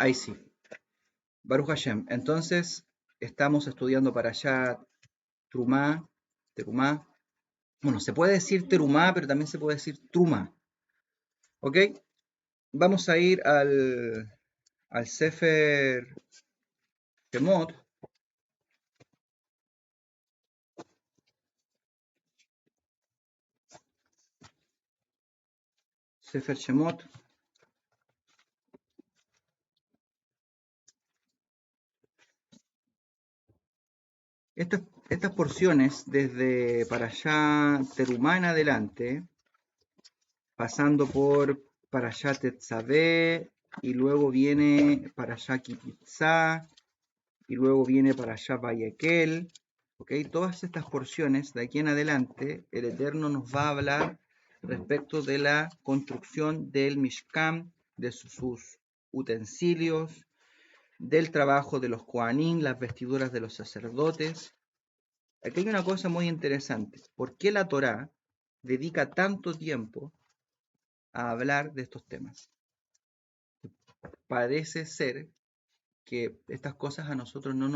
Ahí sí. Baruch Hashem. Entonces, estamos estudiando para allá Terumá. Bueno, se puede decir Terumá, pero también se puede decir Trumá. ¿Ok? Vamos a ir al Sefer Shemot. Sefer Shemot. Estas porciones, desde para allá Terumá en adelante, pasando por para allá Tetzaveh, y luego viene para allá Kititzá, y luego viene para allá Vayekel. ¿Ok? Todas estas porciones de aquí en adelante, el Eterno nos va a hablar respecto de la construcción del Mishkan, de sus utensilios, del trabajo de los Kohanim, las vestiduras de los sacerdotes. Aquí hay una cosa muy interesante. ¿Por qué la Torá dedica tanto tiempo a hablar de estos temas? Parece ser que estas cosas a nosotros no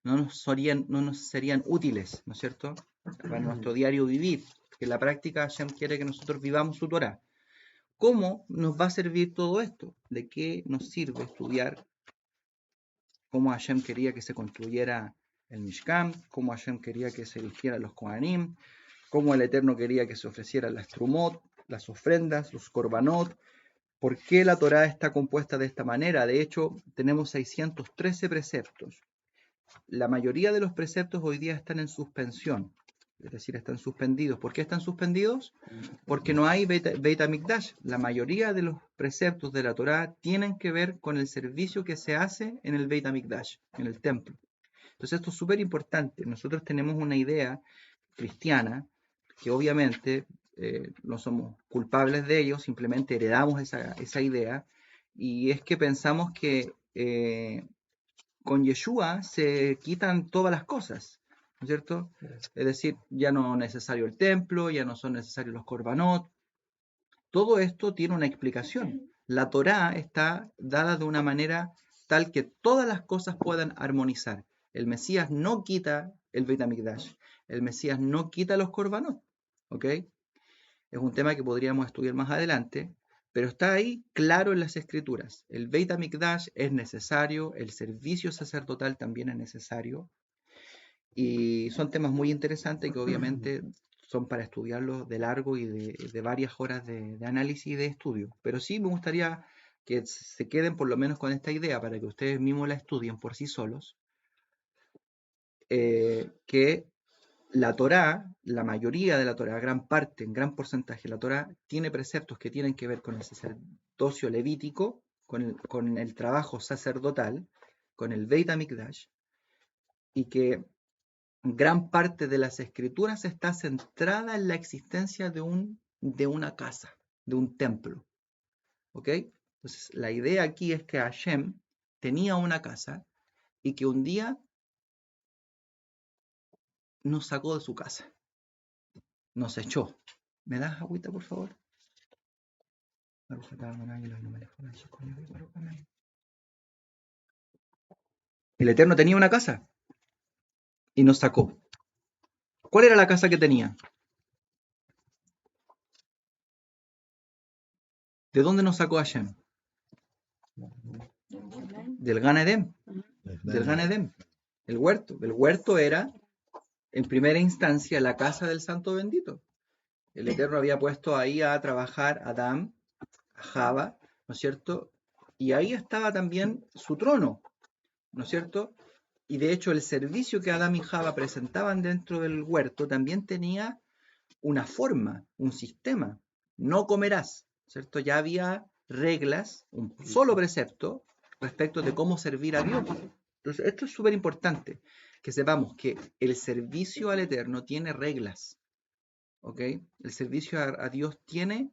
nos serían útiles, ¿no es cierto?, para nuestro diario vivir, que en la práctica Hashem quiere que nosotros vivamos su Torah. ¿Cómo nos va a servir todo esto? ¿De qué nos sirve estudiar cómo Hashem quería que se construyera el Mishkan, cómo Hashem quería que se erigieran los Kohanim, cómo el Eterno quería que se ofrecieran las Trumot, las ofrendas, los Korbanot? ¿Por qué la Torá está compuesta de esta manera? De hecho, tenemos 613 preceptos. La mayoría de los preceptos hoy día están en suspensión, es decir, están suspendidos. ¿Por qué están suspendidos? Porque no hay Beit HaMikdash. La mayoría de los preceptos de la Torá tienen que ver con el servicio que se hace en el Beit HaMikdash, en el templo. Entonces esto es súper importante. Nosotros tenemos una idea cristiana que obviamente no somos culpables de ello, simplemente heredamos esa idea, y es que pensamos que con Yeshua se quitan todas las cosas, ¿no es cierto? Es decir, ya no es necesario el templo, ya no son necesarios los korbanot. Todo esto tiene una explicación. La Torá está dada de una manera tal que todas las cosas puedan armonizar. El Mesías no quita el Beit HaMikdash, el Mesías no quita los korbanot, ¿ok? Es un tema que podríamos estudiar más adelante, pero está ahí claro en las escrituras. El Beit HaMikdash es necesario, el servicio sacerdotal también es necesario, y son temas muy interesantes que obviamente son para estudiarlos de largo y de varias horas de análisis y de estudio. Pero sí me gustaría que se queden por lo menos con esta idea para que ustedes mismos la estudien por sí solos, que la Torá, la mayoría de la Torá, gran parte, en gran porcentaje, la Torá tiene preceptos que tienen que ver con el sacerdocio levítico, con el trabajo sacerdotal, con el Beit HaMikdash, y que gran parte de las escrituras está centrada en la existencia de una casa, de un templo. ¿Ok? Entonces, la idea aquí es que Hashem tenía una casa y que un día nos sacó de su casa, nos echó. ¿Me das agüita, por favor? El Eterno tenía una casa y nos sacó. ¿Cuál era la casa que tenía? ¿De dónde nos sacó Hashem? Del Gan Edén. Del Gan Edén. El huerto. El huerto era, en primera instancia, la casa del Santo Bendito. El Eterno había puesto ahí a trabajar a Adán, a Java, ¿no es cierto? Y ahí estaba también su trono, ¿no es cierto? Y de hecho el servicio que Adán y Java presentaban dentro del huerto también tenía una forma, un sistema. No comerás, ¿cierto? Ya había reglas, un solo precepto respecto de cómo servir a Dios. Entonces, esto es súper importante, que sepamos que el servicio al Eterno tiene reglas, ¿ok? El servicio a Dios tiene,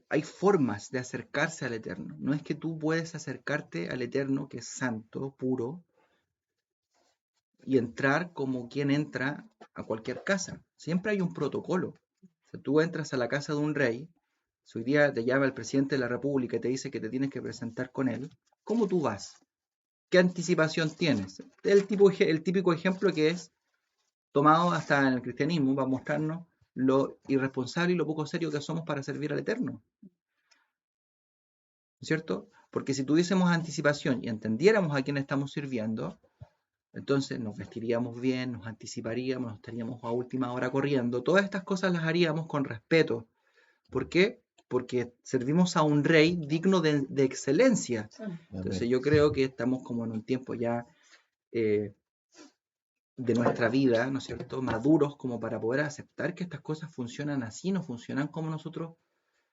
hay formas de acercarse al Eterno. No es que tú puedes acercarte al Eterno, que es santo, puro, y entrar como quien entra a cualquier casa. Siempre hay un protocolo. Si tú entras a la casa de un rey, Si hoy día te llama el presidente de la República y te dice que te tienes que presentar con él, ¿cómo tú vas? ¿Qué anticipación tienes? El típico ejemplo que es tomado hasta en el cristianismo para mostrarnos lo irresponsable y lo poco serio que somos para servir al Eterno, ¿cierto? Porque si tuviésemos anticipación y entendiéramos a quién estamos sirviendo, entonces nos vestiríamos bien, nos anticiparíamos, nos estaríamos a última hora corriendo. Todas estas cosas las haríamos con respeto. ¿Por qué? Porque servimos a un rey digno de excelencia. Entonces yo creo que estamos como en un tiempo ya de nuestra vida, ¿no es cierto?, maduros como para poder aceptar que estas cosas funcionan así, no funcionan como nosotros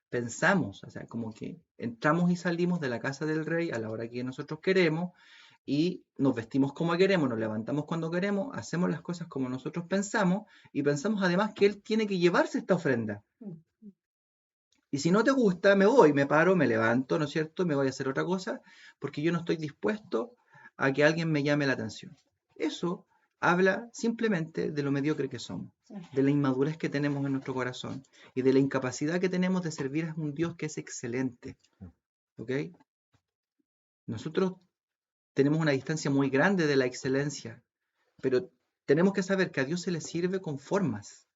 pensamos, o sea, como que entramos y salimos de la casa del rey a la hora que nosotros queremos y nos vestimos como queremos, nos levantamos cuando queremos, hacemos las cosas como nosotros pensamos y pensamos además que él tiene que llevarse esta ofrenda. Y si no te gusta, me voy, me paro, me levanto, ¿no es cierto?, me voy a hacer otra cosa porque yo no estoy dispuesto a que alguien me llame la atención. Eso habla simplemente de lo mediocre que somos, de la inmadurez que tenemos en nuestro corazón y de la incapacidad que tenemos de servir a un Dios que es excelente. ¿Ok? Nosotros tenemos una distancia muy grande de la excelencia, pero tenemos que saber que a Dios se le sirve con formas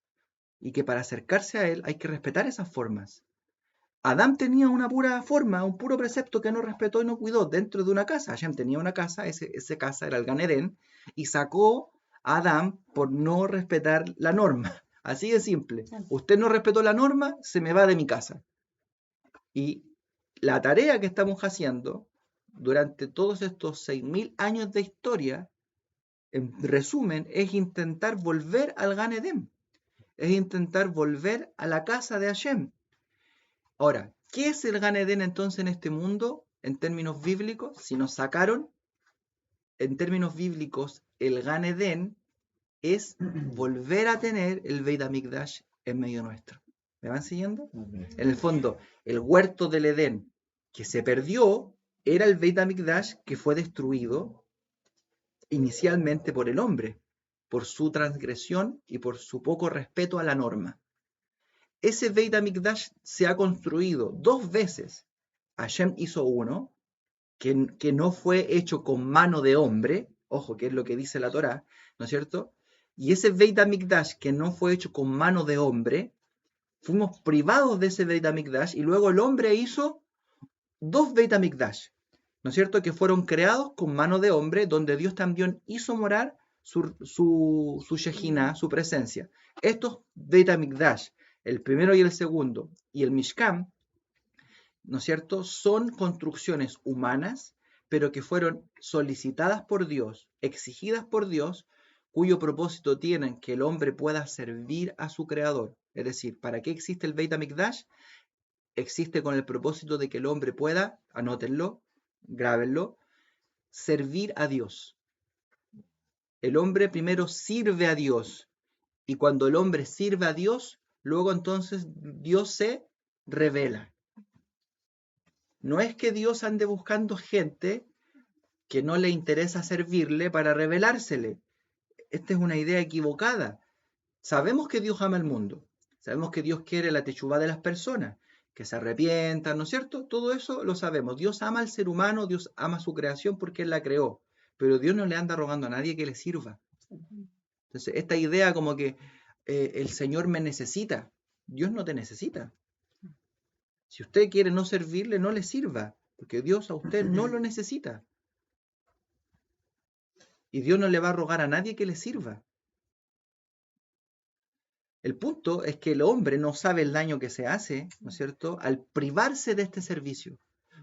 y que para acercarse a Él hay que respetar esas formas. Adán tenía una pura forma, un puro precepto que no respetó y no cuidó dentro de una casa. Hashem tenía una casa, esa casa era el Gan Edén, y sacó a Adán por no respetar la norma. Así de simple. Usted no respetó la norma, se me va de mi casa. Y la tarea que estamos haciendo durante todos estos 6.000 años de historia, en resumen, es intentar volver al Gan Edén. Es intentar volver a la casa de Hashem. Ahora, ¿qué es el Gan Edén entonces en este mundo en términos bíblicos? Si nos sacaron, en términos bíblicos, el Gan Edén es volver a tener el Beit HaMikdash en medio nuestro. ¿Me van siguiendo? En el fondo, el huerto del Edén que se perdió era el Beit HaMikdash que fue destruido inicialmente por el hombre, por su transgresión y por su poco respeto a la norma. Ese Beit HaMikdash se ha construido 2 veces. Hashem hizo uno, que no fue hecho con mano de hombre, ojo, que es lo que dice la Torá, ¿no es cierto? Y ese Beit HaMikdash que no fue hecho con mano de hombre, fuimos privados de ese Beit HaMikdash y luego el hombre hizo 2 Beit HaMikdash, ¿no es cierto?, que fueron creados con mano de hombre, donde Dios también hizo morar su Shejinah, su presencia. Estos Beit HaMikdash, el primero y el segundo, y el Mishkan, ¿no es cierto?, son construcciones humanas, pero que fueron solicitadas por Dios, exigidas por Dios, cuyo propósito tienen que el hombre pueda servir a su creador. Es decir, ¿para qué existe el Beit HaMikdash? Existe con el propósito de que el hombre pueda, anótenlo, grábenlo, servir a Dios. El hombre primero sirve a Dios, y cuando el hombre sirve a Dios, luego entonces Dios se revela. No es que Dios ande buscando gente que no le interesa servirle para revelársele. Esta es una idea equivocada. Sabemos que Dios ama el mundo. Sabemos que Dios quiere la techuvá de las personas, que se arrepientan, ¿no es cierto? Todo eso lo sabemos. Dios ama al ser humano, Dios ama su creación porque Él la creó. Pero Dios no le anda rogando a nadie que le sirva. Entonces, esta idea como que el Señor me necesita. Dios no te necesita. Si usted quiere no servirle, no le sirva, porque Dios a usted no lo necesita. Y Dios no le va a rogar a nadie que le sirva. El punto es que el hombre no sabe el daño que se hace, ¿no es cierto?, al privarse de este servicio.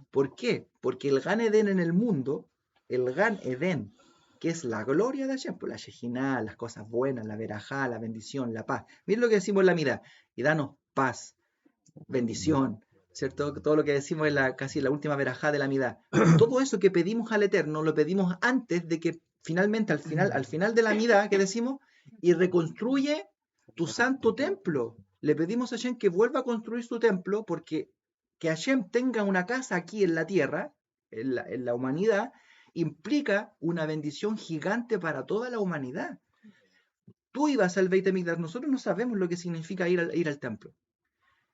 ¿Por qué? Porque el Gan Edén en el mundo, el Gan Edén, que es la gloria de Hashem, por la Shejinah, las cosas buenas, la verajá, la bendición, la paz. Miren lo que decimos en la Midá, y danos paz, bendición, ¿cierto? Todo lo que decimos es casi la última verajá de la Midá. Todo eso que pedimos al Eterno, lo pedimos antes de que finalmente, al final de la Midá, que decimos, y reconstruye tu santo templo. Le pedimos a Hashem que vuelva a construir su templo, porque que Hashem tenga una casa aquí en la tierra, en la humanidad, implica una bendición gigante para toda la humanidad. Tú ibas al Beit HaMikdash, nosotros no sabemos lo que significa ir al templo.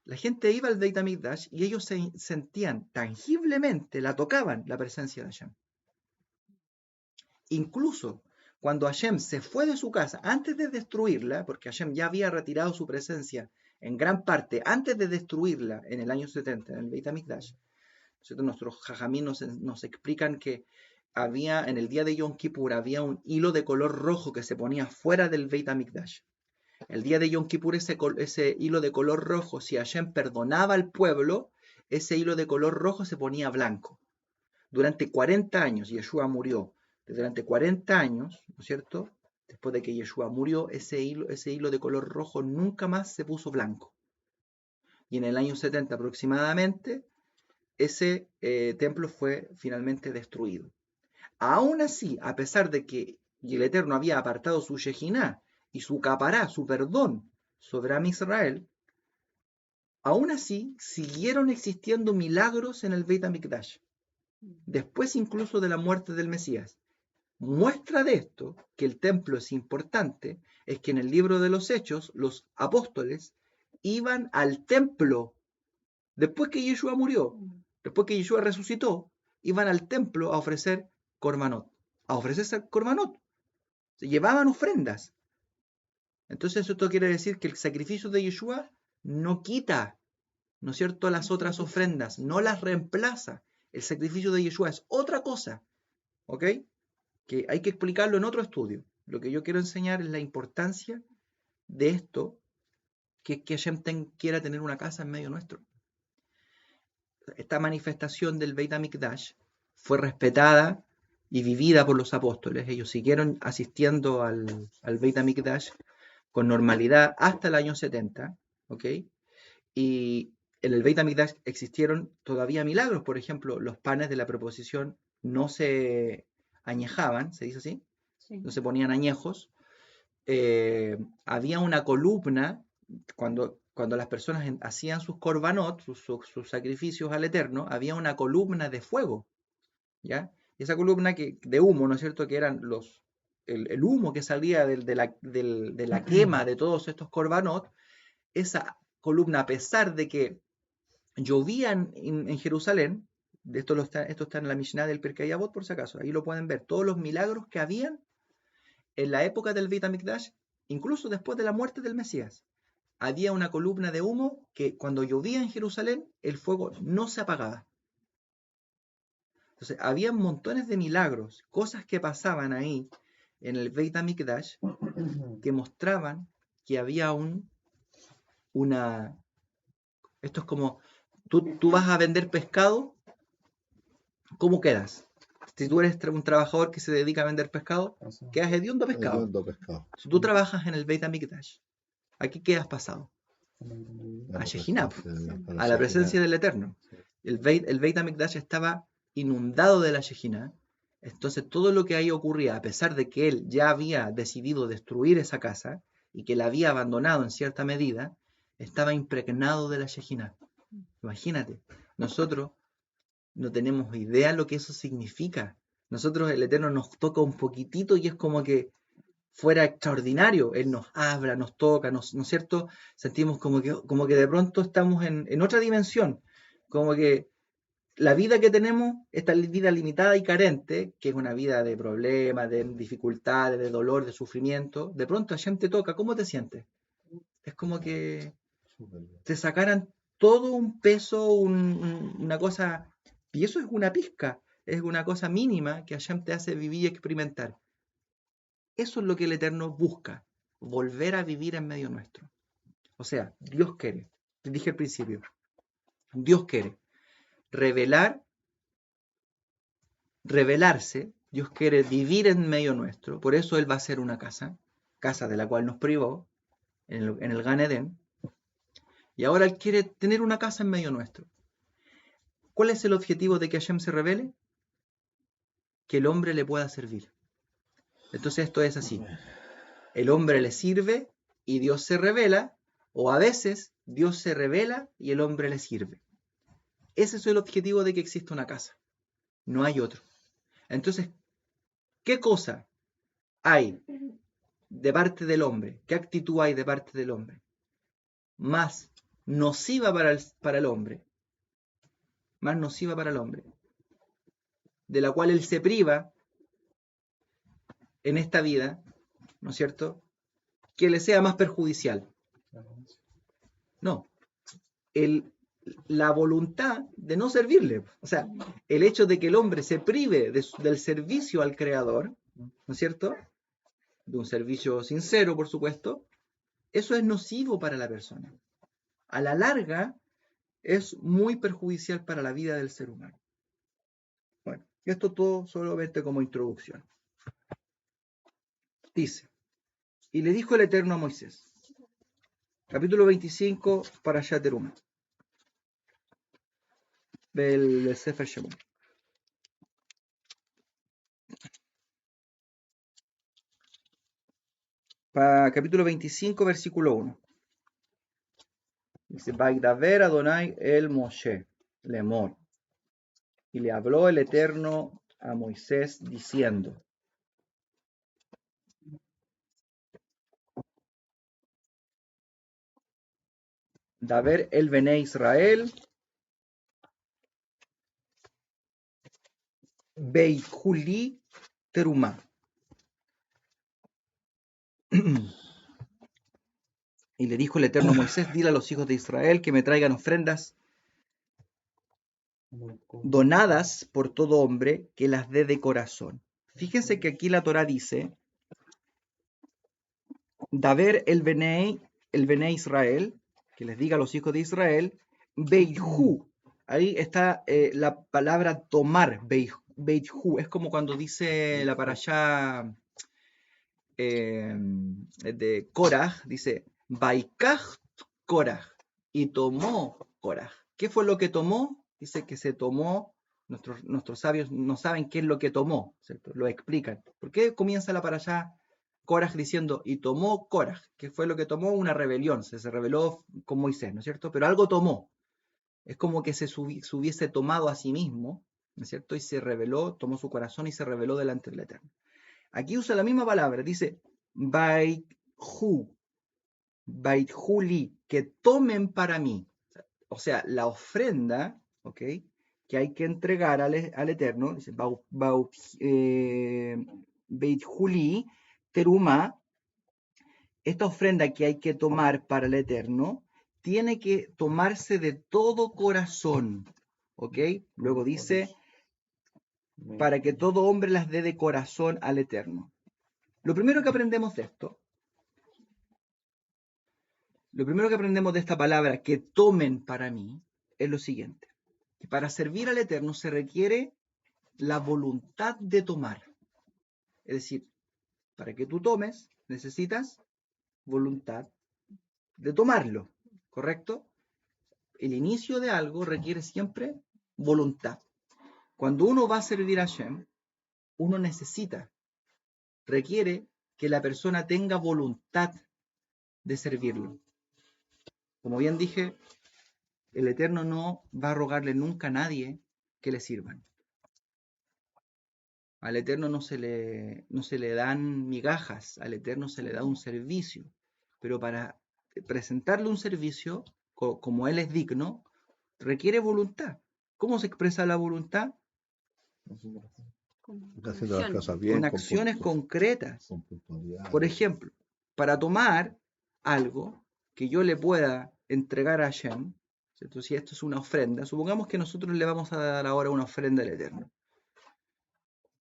la gente iba al Beit HaMikdash y ellos se sentían tangiblemente, la tocaban, la presencia de Hashem. Incluso cuando Hashem se fue de su casa, antes de destruirla, porque Hashem ya había retirado su presencia en gran parte, antes de destruirla en el año 70, en el Beit HaMikdash, nuestros jajamín nos explican que había, en el día de Yom Kippur, había un hilo de color rojo que se ponía fuera del Beit HaMikdash. El día de Yom Kippur, ese hilo de color rojo, si Hashem perdonaba al pueblo, ese hilo de color rojo se ponía blanco. Durante 40 años, Yeshua murió. Durante 40 años, ¿no es cierto? Después de que Yeshua murió, ese hilo de color rojo nunca más se puso blanco. Y en el año 70 aproximadamente, ese templo fue finalmente destruido. Aún así, a pesar de que el Eterno había apartado su Shejiná y su capará, su perdón, sobre Am Israel, aún así siguieron existiendo milagros en el Beit HaMikdash, después incluso de la muerte del Mesías. Muestra de esto, que el templo es importante, es que en el libro de los Hechos, los apóstoles iban al templo, después que Yeshua murió, después que Yeshua resucitó, iban al templo a ofrecer korbanot, se llevaban ofrendas. Entonces esto quiere decir que el sacrificio de Yeshua no quita, ¿no es cierto?, las otras ofrendas, no las reemplaza. El sacrificio de Yeshua es otra cosa, ¿ok? Que hay que explicarlo en otro estudio. Lo que yo quiero enseñar es la importancia de esto, que Hashem quiera tener una casa en medio nuestro. Esta manifestación del Beit HaMikdash fue respetada y vivida por los apóstoles. Ellos siguieron asistiendo al Beit HaMikdash con normalidad hasta el año 70, ¿ok? Y en el Beit HaMikdash existieron todavía milagros. Por ejemplo, los panes de la proposición no se añejaban, ¿se dice así? Sí. No se ponían añejos. Había una columna cuando las personas hacían sus korbanot, sus sacrificios al Eterno, había una columna de fuego, ¿ya? Y esa columna de humo, ¿no es cierto?, que eran el humo que salía de la quema de todos estos korbanot, esa columna, a pesar de que llovían en Jerusalén, esto está en la Mishnah del Pirkei Avot, por si acaso, ahí lo pueden ver, todos los milagros que habían en la época del Beit HaMikdash, incluso después de la muerte del Mesías. Había una columna de humo que cuando llovía en Jerusalén, el fuego no se apagaba. Entonces, había montones de milagros, cosas que pasaban ahí en el Beit HaMikdash, que mostraban que había esto es como, tú vas a vender pescado, ¿cómo quedas? Si tú eres un trabajador que se dedica a vender pescado, quedas hediondo pescado. Si tú trabajas en el Beit HaMikdash, ¿a qué quedas pasado? A Shejiná, a la presencia del Eterno. El Beit HaMikdash estaba inundado de la Shejiná. Entonces todo lo que ahí ocurría, a pesar de que él ya había decidido destruir esa casa y que la había abandonado en cierta medida, estaba impregnado de la Shejiná. Imagínate, nosotros no tenemos idea lo que eso significa. Nosotros, el Eterno nos toca un poquitito y es como que fuera extraordinario. Él nos habla, nos toca, ¿no es cierto? Sentimos como que de pronto estamos en otra dimensión. Como que la vida que tenemos, esta vida limitada y carente, que es una vida de problemas, de dificultades, de dolor, de sufrimiento, de pronto Hashem te toca, ¿cómo te sientes? Es como que te sacaran todo un peso, una cosa, y eso es una pizca, es una cosa mínima que Hashem te hace vivir y experimentar. Eso es lo que el Eterno busca, volver a vivir en medio nuestro. O sea, Dios quiere, te dije al principio, Dios quiere revelarse, Dios quiere vivir en medio nuestro, por eso Él va a ser una casa de la cual nos privó, en el Gan Edén, y ahora Él quiere tener una casa en medio nuestro. ¿Cuál es el objetivo de que Hashem se revele? Que el hombre le pueda servir. Entonces esto es así. El hombre le sirve y Dios se revela, o a veces Dios se revela y el hombre le sirve. Ese es el objetivo de que exista una casa. No hay otro. Entonces, ¿qué cosa hay de parte del hombre? ¿Qué actitud hay de parte del hombre? Más nociva para el hombre, más nociva para el hombre, de la cual él se priva en esta vida, ¿no es cierto?, que le sea más perjudicial. No, la voluntad de no servirle. O sea, el hecho de que el hombre se prive del servicio al Creador, ¿no es cierto?, de un servicio sincero, por supuesto, eso es nocivo para la persona. A la larga, es muy perjudicial para la vida del ser humano. Bueno, esto todo solamente como introducción. Dice, y le dijo el Eterno a Moisés, capítulo 25, para Teruma, del Sefer Shemot. Para capítulo 25, versículo 1. Dice, Vaidaber Adonai el Moshe, Lemor. Y le habló el Eterno a Moisés diciendo, Daber el Bene Israel, Beijuli Terumá. Y le dijo el Eterno a Moisés, dile a los hijos de Israel que me traigan ofrendas donadas por todo hombre, que las dé de corazón. Fíjense que aquí la Torá dice, Daber el Bene Israel, que les diga a los hijos de Israel, Beiju. Ahí está la palabra tomar, Beiju. Es como cuando dice la parashá de Korah, dice, Baikaj Korah, y tomó Korah. ¿Qué fue lo que tomó? Dice que se tomó, nuestros sabios no saben qué es lo que tomó, ¿cierto? Lo explican. ¿Por qué comienza la parashá Korah diciendo, y tomó Korah? ¿Qué fue lo que tomó? Una rebelión, se rebeló con Moisés, ¿no es cierto? Pero algo tomó. Es como que se hubiese tomado a sí mismo, ¿no es cierto? Y se rebeló, tomó su corazón y se rebeló delante del Eterno. Aquí usa la misma palabra, dice, Baithu, Baithuli, que tomen para mí. O sea, la ofrenda, ¿ok?, que hay que entregar al Eterno, dice, Beithuli, Teruma, esta ofrenda que hay que tomar para el Eterno, tiene que tomarse de todo corazón, ¿ok? Luego dice, para que todo hombre las dé de corazón al Eterno. Lo primero que aprendemos de esto, lo primero que aprendemos de esta palabra, que tomen para mí, es lo siguiente. Que para servir al Eterno se requiere la voluntad de tomar. Es decir, para que tú tomes, necesitas voluntad de tomarlo, ¿correcto? El inicio de algo requiere siempre voluntad. Cuando uno va a servir a Hashem, uno requiere que la persona tenga voluntad de servirlo. Como bien dije, el Eterno no va a rogarle nunca a nadie que le sirvan. Al Eterno no se le dan migajas, al Eterno se le da un servicio. Pero para presentarle un servicio, como Él es digno, requiere voluntad. ¿Cómo se expresa la voluntad? Haciendo las cosas bien, con acciones concretas. con puntualidad. Por ejemplo, para tomar algo que yo le pueda entregar a Hashem, ¿cierto? Si esto es una ofrenda, supongamos que nosotros le vamos a dar ahora una ofrenda al Eterno.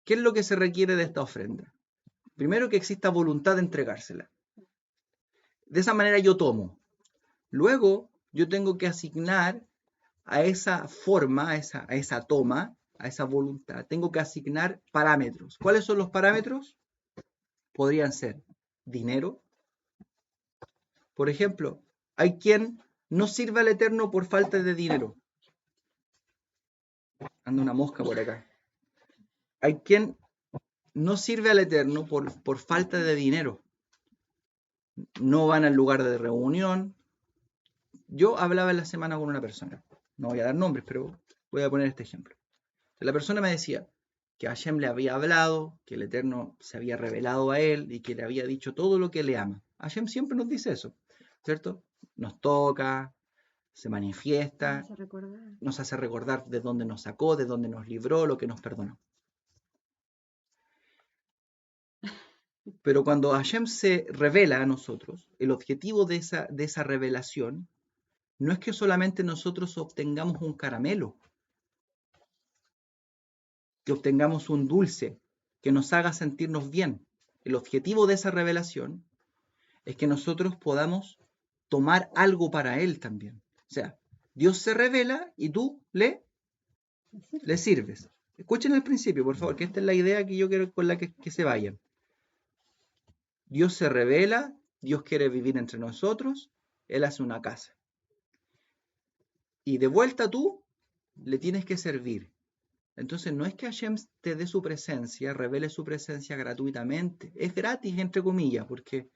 ¿Qué es lo que se requiere de esta ofrenda? Primero, que exista voluntad de entregársela. De esa manera yo tomo. Luego, yo tengo que asignar a esa forma, a esa toma, a esa voluntad, tengo que asignar parámetros. ¿Cuáles son los parámetros? Podrían ser dinero. Por ejemplo, hay quien no sirve al Eterno por falta de dinero. Anda una mosca por acá. Hay quien no sirve al Eterno por falta de dinero. No van al lugar de reunión. Yo hablaba en la semana con una persona. No voy a dar nombres, pero voy a poner este ejemplo. La persona me decía que Hashem le había hablado, que el Eterno se había revelado a él y que le había dicho todo lo que le ama. Hashem siempre nos dice eso, ¿cierto? Nos toca, se manifiesta, nos hace recordar de dónde nos sacó, de dónde nos libró, lo que nos perdonó. Pero cuando Hashem se revela a nosotros, el objetivo de esa revelación no es que solamente nosotros obtengamos un caramelo, que obtengamos un dulce, que nos haga sentirnos bien. El objetivo de esa revelación es que nosotros podamos tomar algo para Él también. O sea, Dios se revela y tú le sirves. Escuchen el principio, por favor, que esta es la idea que yo quiero con la que se vayan. Dios se revela, Dios quiere vivir entre nosotros, Él hace una casa. Y de vuelta tú le tienes que servir. Entonces no es que Hashem te dé su presencia, revele su presencia gratuitamente. Es gratis, entre comillas, porque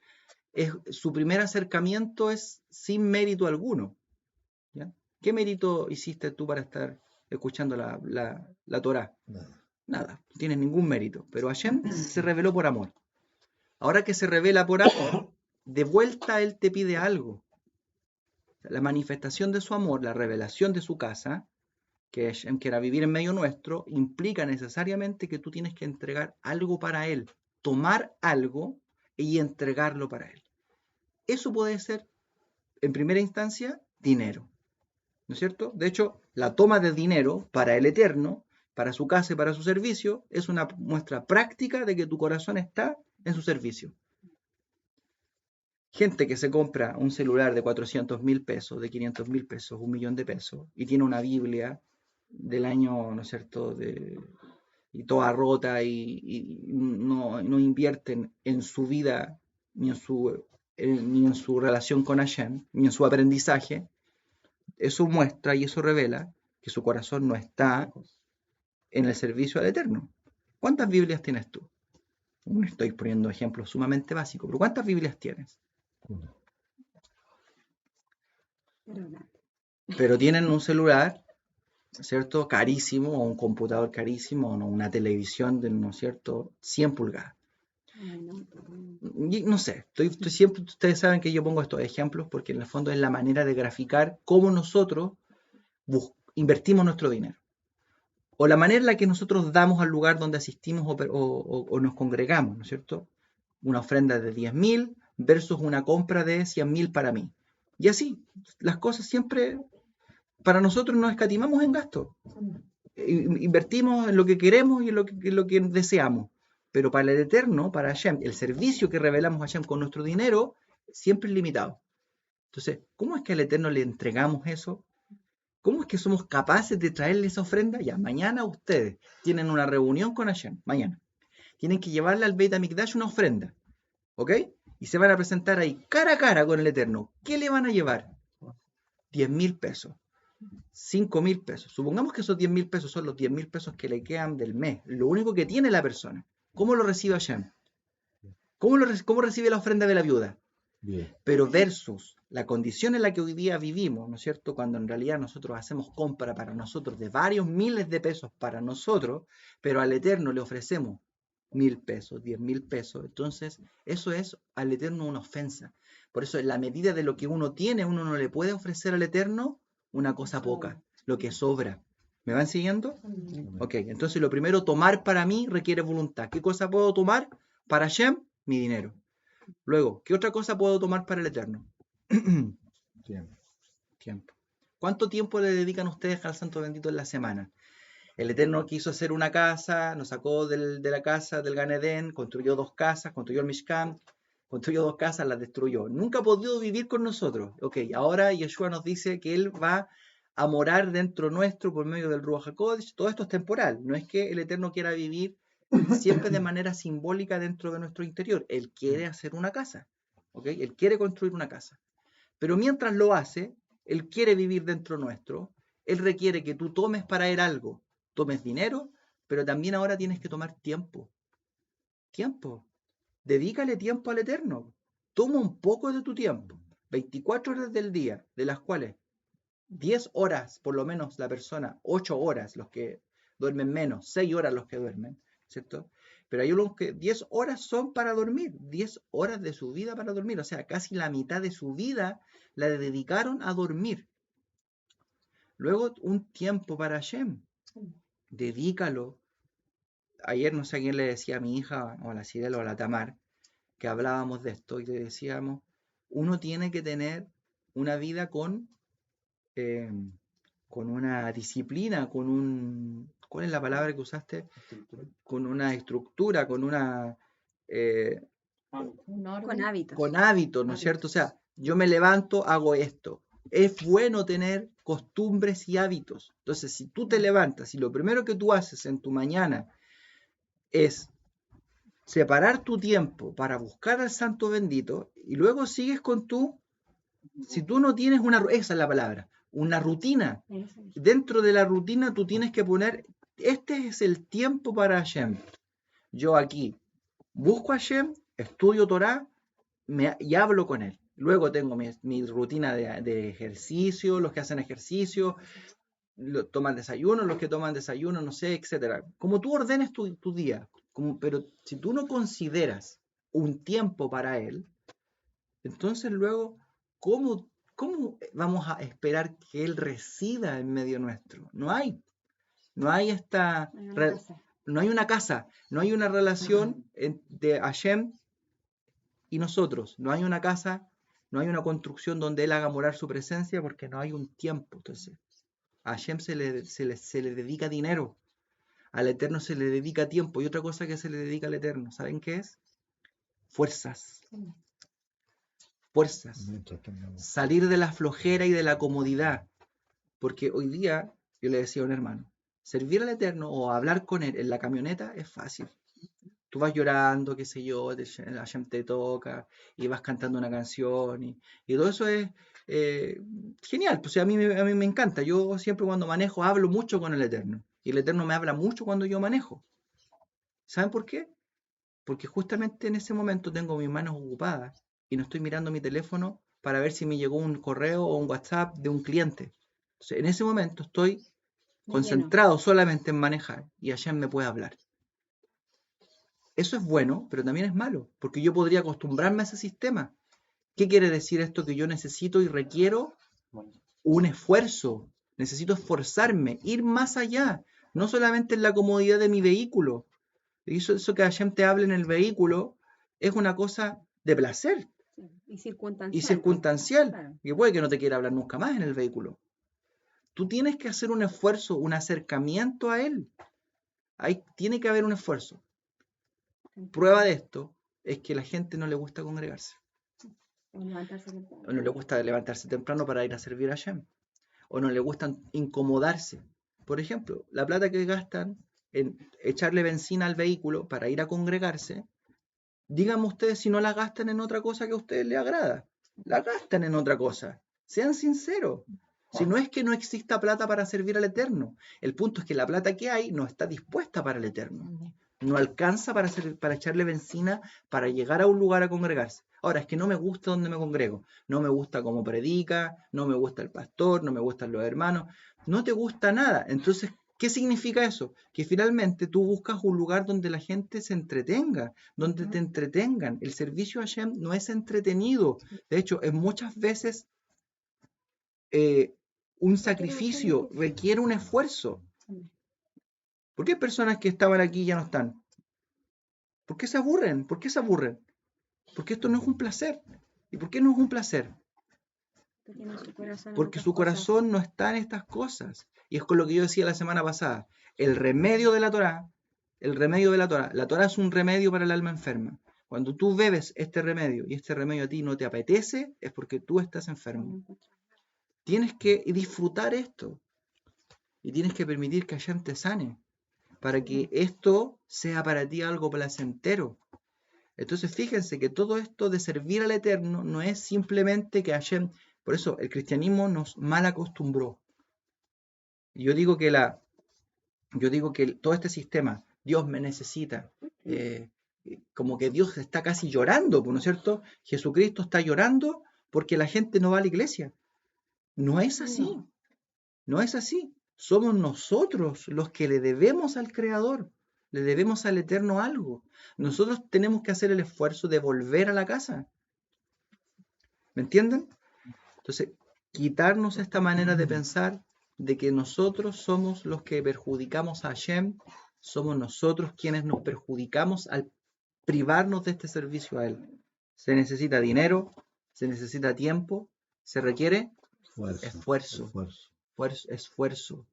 su primer acercamiento es sin mérito alguno. ¿Ya? ¿Qué mérito hiciste tú para estar escuchando la Torá? Nada, no tienes ningún mérito. Pero Hashem se reveló por amor. Ahora que se revela por amor, de vuelta Él te pide algo. La manifestación de su amor, la revelación de su casa, que Hashem quiera vivir en medio nuestro, implica necesariamente que tú tienes que entregar algo para Él, tomar algo y entregarlo para Él. Eso puede ser, en primera instancia, dinero. ¿No es cierto? De hecho, la toma de dinero para el Eterno, para su casa y para su servicio, es una muestra práctica de que tu corazón está en su servicio. Gente que se compra un celular de 400.000 pesos, de 500.000 pesos, 1.000.000 de pesos, y tiene una Biblia del año, ¿no es cierto?, y toda rota, y no invierten en su vida, ni en su relación con Hashem, ni en su aprendizaje. Eso muestra y eso revela que su corazón no está en el servicio al Eterno. ¿Cuántas Biblias tienes tú? Estoy poniendo ejemplos sumamente básicos, pero ¿cuántas Biblias tienes? Pero tienen un celular, ¿cierto?, carísimo, o un computador carísimo, o una televisión de, ¿no es cierto?, 100 pulgadas. No sé, estoy siempre, ustedes saben que yo pongo estos ejemplos porque en el fondo es la manera de graficar cómo nosotros invertimos nuestro dinero. O la manera en la que nosotros damos al lugar donde asistimos o nos congregamos, ¿no es cierto? Una ofrenda de 10.000 versus una compra de 100.000 para mí. Y así, las cosas siempre, para nosotros nos escatimamos en gasto. Invertimos en lo que queremos y en lo que deseamos. Pero para el Eterno, para Hashem, el servicio que revelamos a Hashem con nuestro dinero, siempre es limitado. Entonces, ¿cómo es que al Eterno le entregamos eso? ¿Cómo es que somos capaces de traerle esa ofrenda? Ya, mañana ustedes tienen una reunión con Hashem, mañana. Tienen que llevarle al Beit HaMikdash una ofrenda, ¿ok? Y se van a presentar ahí cara a cara con el Eterno. ¿Qué le van a llevar? 10.000 pesos, 5.000 pesos. Supongamos que esos 10.000 pesos son los 10.000 pesos que le quedan del mes. Lo único que tiene la persona. ¿Cómo lo recibe Hashem? ¿Cómo recibe la ofrenda de la viuda? Bien. Pero versus la condición en la que hoy día vivimos, ¿no es cierto? Cuando en realidad nosotros hacemos compra para nosotros de varios miles de pesos para nosotros, pero al Eterno le ofrecemos 1.000 pesos, 10.000 pesos. Entonces, eso es al Eterno una ofensa. Por eso, en la medida de lo que uno tiene, uno no le puede ofrecer al Eterno una cosa poca, lo que sobra. ¿Me van siguiendo? Ok, entonces lo primero, tomar para mí requiere voluntad. ¿Qué cosa puedo tomar para Hashem? Mi dinero. Luego, ¿qué otra cosa puedo tomar para el Eterno? Tiempo. ¿Cuánto tiempo le dedican ustedes al Santo Bendito en la semana? El Eterno quiso hacer una casa, nos sacó de la casa del Gan Edén, construyó 2 casas, construyó el Mishkan, construyó 2 casas, las destruyó. Nunca ha podido vivir con nosotros. Ok, ahora Yeshua nos dice que Él va a morar dentro nuestro por medio del Ruach HaKodesh. Todo esto es temporal. No es que el Eterno quiera vivir siempre de manera simbólica dentro de nuestro interior. Él quiere hacer una casa. ¿Ok? Él quiere construir una casa. Pero mientras lo hace, Él quiere vivir dentro nuestro. Él requiere que tú tomes para Él algo. Tomes dinero, pero también ahora tienes que tomar tiempo. Tiempo. Dedícale tiempo al Eterno. Toma un poco de tu tiempo. 24 horas del día, de las cuales 10 horas, por lo menos la persona, 8 horas los que duermen menos, 6 horas los que duermen, ¿cierto? Pero hay unos que 10 horas son para dormir, 10 horas de su vida para dormir, o sea, casi la mitad de su vida la dedicaron a dormir. Luego un tiempo para Hashem. Dedícalo. Ayer no sé a quién le decía a mi hija, o a la Cirela o a la Tamar, que hablábamos de esto y le decíamos, uno tiene que tener una vida eh, con una disciplina, ¿cuál es la palabra que usaste? Con una estructura, con una... Con hábitos. Con hábitos, ¿no es cierto? O sea, yo me levanto, hago esto. Es bueno tener costumbres y hábitos. Entonces, si tú te levantas y lo primero que tú haces en tu mañana es separar tu tiempo para buscar al Santo Bendito y luego sigues con si tú no tienes esa es la palabra, una rutina. Dentro de la rutina tú tienes que poner, este es el tiempo para Hashem. Yo aquí busco a Hashem, estudio Torah y hablo con él. Luego tengo mi rutina de ejercicio, los que hacen ejercicio, toman desayuno, los que toman desayuno, no sé, etcétera. Como tú ordenes tu día, pero si tú no consideras un tiempo para él, entonces luego, ¿cómo vamos a esperar que él resida en medio nuestro? No hay no hay una casa, no hay una relación de Hashem y nosotros, no hay una casa, no hay una construcción donde él haga morar su presencia porque no hay un tiempo. Entonces, a Hashem se le dedica dinero, al Eterno se le dedica tiempo y otra cosa que se le dedica al Eterno, ¿saben qué es? Fuerzas. Salir de la flojera y de la comodidad, porque hoy día, yo le decía a un hermano, servir al Eterno o hablar con él en la camioneta es fácil. Tú vas llorando, qué sé yo, Hashem te toca y vas cantando una canción y todo eso es genial. Pues a mí me encanta. Yo siempre cuando manejo hablo mucho con el Eterno y el Eterno me habla mucho cuando yo manejo. ¿Saben por qué? Porque justamente en ese momento tengo mis manos ocupadas y no estoy mirando mi teléfono para ver si me llegó un correo o un WhatsApp de un cliente. Entonces, en ese momento estoy concentrado solamente en manejar y Hashem me puede hablar. Eso es bueno, pero también es malo, porque yo podría acostumbrarme a ese sistema. ¿Qué quiere decir esto? Que yo necesito y requiero un esfuerzo, necesito esforzarme, ir más allá, no solamente en la comodidad de mi vehículo. Eso que Hashem te hable en el vehículo es una cosa de placer y circunstancial. Y circunstancial, claro. Y puede que no te quiera hablar nunca más en el vehículo. Tú tienes que hacer un esfuerzo, un acercamiento a él. Tiene que haber un esfuerzo. Prueba de esto es que a la gente no le gusta congregarse. O no le gusta levantarse temprano para ir a servir a Hashem. O no le gusta incomodarse. Por ejemplo, la plata que gastan en echarle benzina al vehículo para ir a congregarse, díganme ustedes si no la gastan en otra cosa que a ustedes les agrada. La gastan en otra cosa. Sean sinceros. Si no es que no exista plata para servir al Eterno. El punto es que la plata que hay no está dispuesta para el Eterno. No alcanza para echarle benzina para llegar a un lugar a congregarse. Ahora, es que no me gusta donde me congrego. No me gusta cómo predica, no me gusta el pastor, no me gustan los hermanos. No te gusta nada. Entonces, ¿qué significa eso? Que finalmente tú buscas un lugar donde la gente se entretenga, donde te entretengan. El servicio a Hashem no es entretenido. De hecho, es muchas veces un sacrificio, requiere un esfuerzo. ¿Por qué hay personas que estaban aquí y ya no están? ¿Por qué se aburren? ¿Por qué se aburren? Porque esto no es un placer. ¿Y por qué no es un placer? Porque su corazón no está en estas cosas. Y es con lo que yo decía la semana pasada. El remedio de la Torá, la Torá es un remedio para el alma enferma. Cuando tú bebes este remedio y este remedio a ti no te apetece, es porque tú estás enfermo. Tienes que disfrutar esto. Y tienes que permitir que Hashem te sane. Para que esto sea para ti algo placentero. Entonces fíjense que todo esto de servir al Eterno no es simplemente que Hashem, por eso el cristianismo nos mal acostumbró. Y yo digo que todo este sistema, Dios me necesita, como que Dios está casi llorando, ¿no es cierto? Jesucristo está llorando porque la gente no va a la iglesia. No es así, no es así. Somos nosotros los que le debemos al Creador, le debemos al Eterno algo. Nosotros tenemos que hacer el esfuerzo de volver a la casa. ¿Me entienden? Entonces, quitarnos esta manera de pensar de que nosotros somos los que perjudicamos a Hashem, somos nosotros quienes nos perjudicamos al privarnos de este servicio a Él. Se necesita dinero, se necesita tiempo, se requiere esfuerzo. Esfuerzo.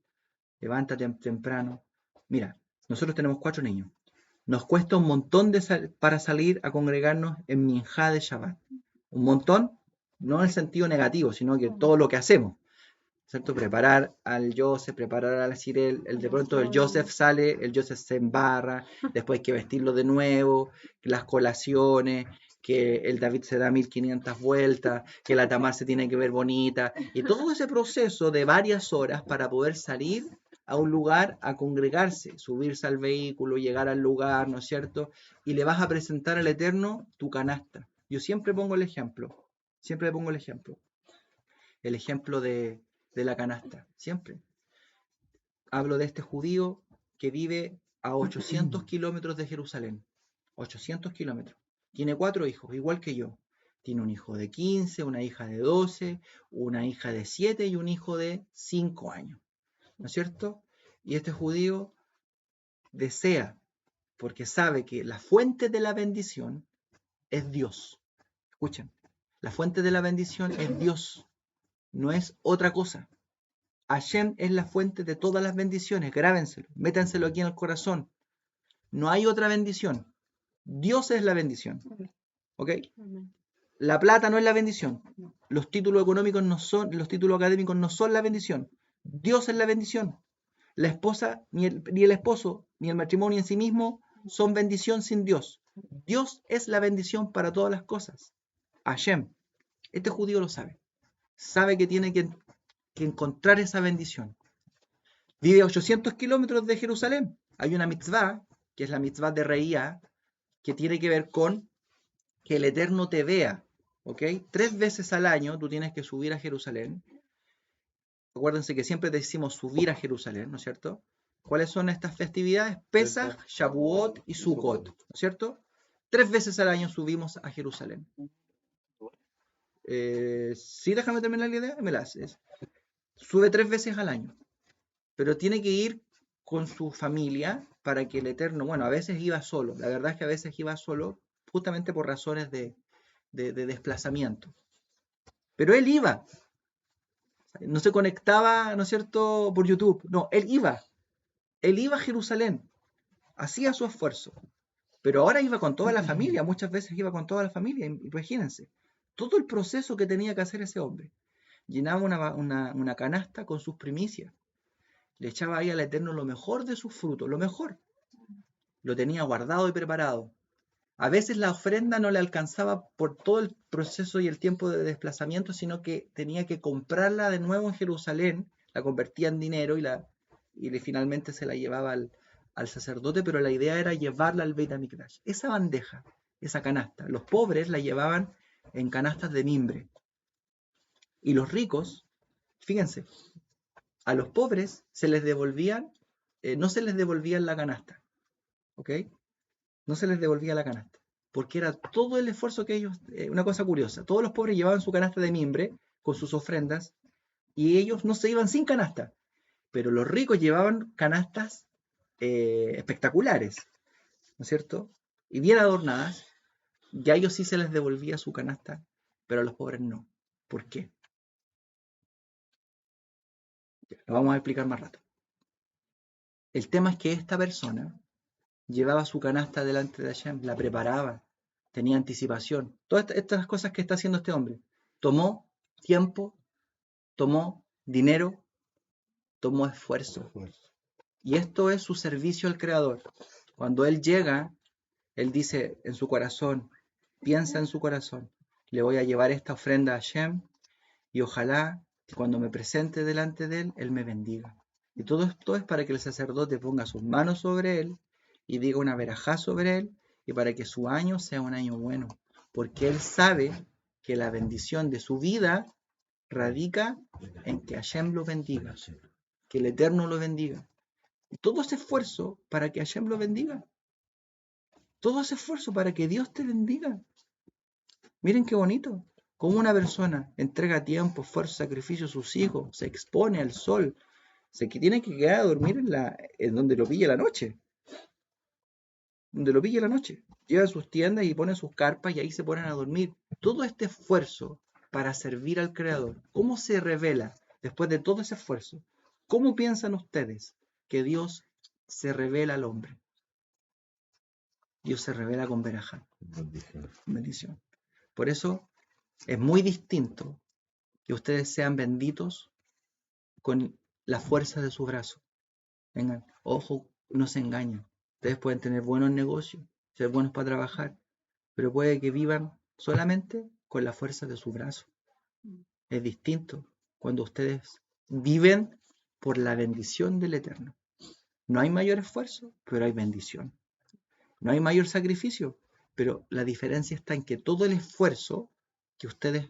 Levántate temprano. Mira, nosotros tenemos 4 niños. Nos cuesta un montón para salir a congregarnos en Minjá de Shabbat. Un montón, no en el sentido negativo, sino que todo lo que hacemos. ¿Cierto? Preparar al Joseph, preparar al Cyril, de pronto el Joseph sale, el Joseph se embarra, después hay que vestirlo de nuevo, las colaciones, que el David se da 1500 vueltas, que la Tamar se tiene que ver bonita, y todo ese proceso de varias horas para poder salir a un lugar a congregarse, subirse al vehículo, llegar al lugar, ¿no es cierto? Y le vas a presentar al Eterno tu canasta. Yo siempre pongo el ejemplo, el ejemplo de la canasta, siempre. Hablo de este judío que vive a 800 kilómetros de Jerusalén, 800 kilómetros. Tiene 4 hijos, igual que yo. Tiene un hijo de 15, una hija de 12, una hija de 7 y un hijo de 5 años. ¿No es cierto? Y este judío desea, porque sabe que la fuente de la bendición es Dios. Escuchen, la fuente de la bendición es Dios, no es otra cosa. Hashem es la fuente de todas las bendiciones, grábenselo, métanselo aquí en el corazón. No hay otra bendición. Dios es la bendición. ¿Ok? La plata no es la bendición. Los títulos económicos no son, los títulos académicos no son la bendición. Dios es la bendición. La esposa, ni el esposo, ni el matrimonio en sí mismo son bendición sin Dios. Dios es la bendición para todas las cosas. Hashem. Este judío lo sabe. Sabe que tiene que encontrar esa bendición. Vive a 800 kilómetros de Jerusalén. Hay una mitzvah, que es la mitzvah de Reía, que tiene que ver con que el Eterno te vea. ¿Ok? 3 veces al año tú tienes que subir a Jerusalén. Acuérdense que siempre decimos subir a Jerusalén, ¿no es cierto? ¿Cuáles son estas festividades? Pesach, Shavuot y Sukkot, ¿no es cierto? 3 veces al año subimos a Jerusalén. Sí, déjame terminar la idea, me la haces. Sube 3 veces al año, pero tiene que ir con su familia para que el Eterno, bueno, a veces iba solo, la verdad es que a veces iba solo justamente por razones de desplazamiento, pero él iba, no se conectaba, ¿no es cierto?, por YouTube, no, él iba a Jerusalén, hacía su esfuerzo, pero ahora iba con toda la familia, muchas veces iba con toda la familia, imagínense, todo el proceso que tenía que hacer ese hombre. Llenaba una canasta con sus primicias, le echaba ahí al Eterno lo mejor de sus frutos, lo mejor, lo tenía guardado y preparado. A veces la ofrenda no le alcanzaba por todo el proceso y el tiempo de desplazamiento, sino que tenía que comprarla de nuevo en Jerusalén, la convertía en dinero y finalmente se la llevaba al sacerdote, pero la idea era llevarla al Beit HaMikdash. Esa bandeja, esa canasta, los pobres la llevaban en canastas de mimbre. Y los ricos, fíjense, a los pobres se les devolvían, no se les devolvía la canasta, ¿ok? No se les devolvía la canasta, porque era todo el esfuerzo que ellos, una cosa curiosa, todos los pobres llevaban su canasta de mimbre con sus ofrendas y ellos no se iban sin canasta, pero los ricos llevaban canastas espectaculares, ¿no es cierto? Y bien adornadas, y a ellos sí se les devolvía su canasta, pero a los pobres no. ¿Por qué? Lo vamos a explicar más rato. El tema es que esta persona llevaba su canasta delante de Hashem, la preparaba, tenía anticipación. Todas estas cosas que está haciendo este hombre. Tomó tiempo, tomó dinero, tomó esfuerzo. Y esto es su servicio al Creador. Cuando Él llega, Él dice en su corazón, piensa en su corazón, le voy a llevar esta ofrenda a Hashem y ojalá que cuando me presente delante de Él, Él me bendiga. Y todo esto es para que el sacerdote ponga sus manos sobre Él y diga una verajá sobre Él y para que su año sea un año bueno. Porque Él sabe que la bendición de su vida radica en que Hashem lo bendiga, que el Eterno lo bendiga. Y todo ese esfuerzo para que Hashem lo bendiga. Todo ese esfuerzo para que Dios te bendiga. Miren qué bonito. Como una persona entrega tiempo, esfuerzo, sacrificio a sus hijos, se expone al sol, Se que tiene que quedar a dormir en donde lo pille la noche. Donde lo pille la noche. Llevan sus tiendas y ponen sus carpas y ahí se ponen a dormir. Todo este esfuerzo para servir al Creador, ¿cómo se revela después de todo ese esfuerzo? ¿Cómo piensan ustedes que Dios se revela al hombre? Dios se revela con verajá, Bendición. bendición. Por eso es muy distinto que ustedes sean benditos con la fuerza de su brazo. Vengan, ojo, no se engañen. Ustedes pueden tener buenos negocios, ser buenos para trabajar, pero puede que vivan solamente con la fuerza de su brazo. Es distinto cuando ustedes viven por la bendición del Eterno. No hay mayor esfuerzo, pero hay bendición. No hay mayor sacrificio, pero la diferencia está en que todo el esfuerzo que ustedes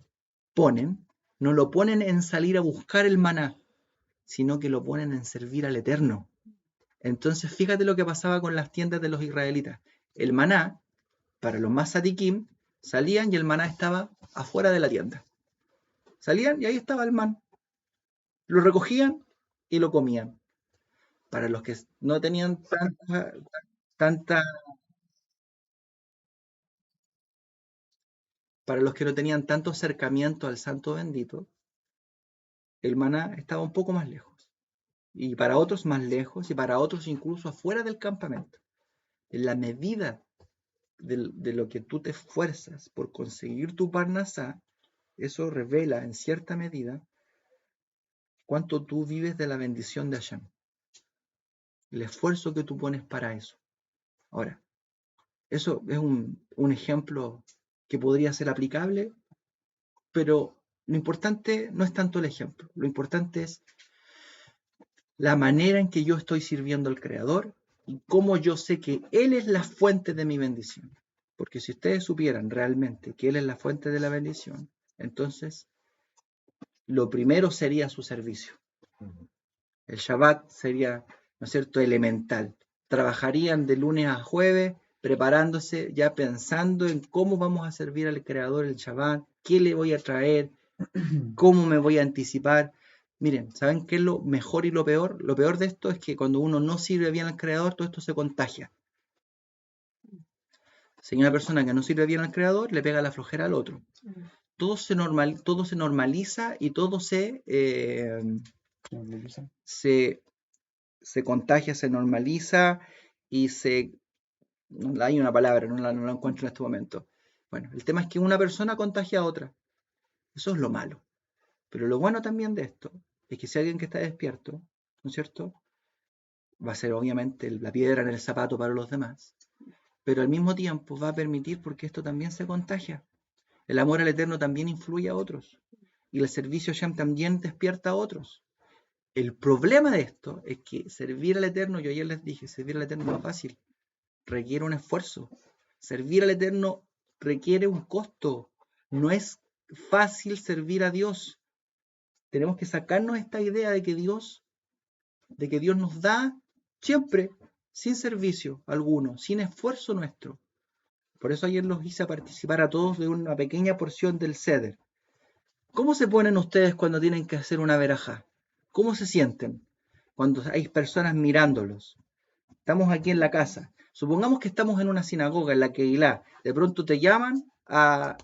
ponen, no lo ponen en salir a buscar el maná, sino que lo ponen en servir al Eterno. Entonces, fíjate lo que pasaba con las tiendas de los israelitas. El maná, para los más sadiquim, salían y el maná estaba afuera de la tienda. Salían y ahí estaba el man. Lo recogían y lo comían. Para los que no tenían tanta, para los que no tenían tanto acercamiento al santo bendito, el maná estaba un poco más lejos. Y para otros más lejos, y para otros incluso afuera del campamento. En la medida de lo que tú te esfuerzas por conseguir tu parnasá, eso revela en cierta medida cuánto tú vives de la bendición de Hashem. El esfuerzo que tú pones para eso. Ahora, eso es un ejemplo que podría ser aplicable, pero lo importante no es tanto el ejemplo. Lo importante es la manera en que yo estoy sirviendo al Creador y cómo yo sé que Él es la fuente de mi bendición. Porque si ustedes supieran realmente que Él es la fuente de la bendición, entonces lo primero sería su servicio. El Shabbat sería, ¿no es cierto?, elemental. Trabajarían de lunes a jueves preparándose, ya pensando en cómo vamos a servir al Creador el Shabbat, qué le voy a traer, cómo me voy a anticipar. Miren, ¿saben qué es lo mejor y lo peor? Lo peor de esto es que cuando uno no sirve bien al Creador, todo esto se contagia. Si hay una persona que no sirve bien al Creador, le pega la flojera al otro. Todo se normaliza y todo se contagia, se normaliza y no hay una palabra, no la encuentro en este momento. Bueno, el tema es que una persona contagia a otra. Eso es lo malo. Pero lo bueno también de esto es que si alguien que está despierto, ¿no es cierto?, va a ser obviamente la piedra en el zapato para los demás, pero al mismo tiempo va a permitir porque esto también se contagia. El amor al Eterno también influye a otros y el servicio a Hashem también despierta a otros. El problema de esto es que servir al Eterno, yo ayer les dije, servir al Eterno no es fácil, requiere un esfuerzo. Servir al Eterno requiere un costo. No es fácil servir a Dios. Tenemos que sacarnos esta idea de que Dios nos da siempre, sin servicio alguno, sin esfuerzo nuestro. Por eso ayer los hice participar a todos de una pequeña porción del Seder. ¿Cómo se ponen ustedes cuando tienen que hacer una verajá? ¿Cómo se sienten cuando hay personas mirándolos? Estamos aquí en la casa. Supongamos que estamos en una sinagoga en la que de pronto te llaman a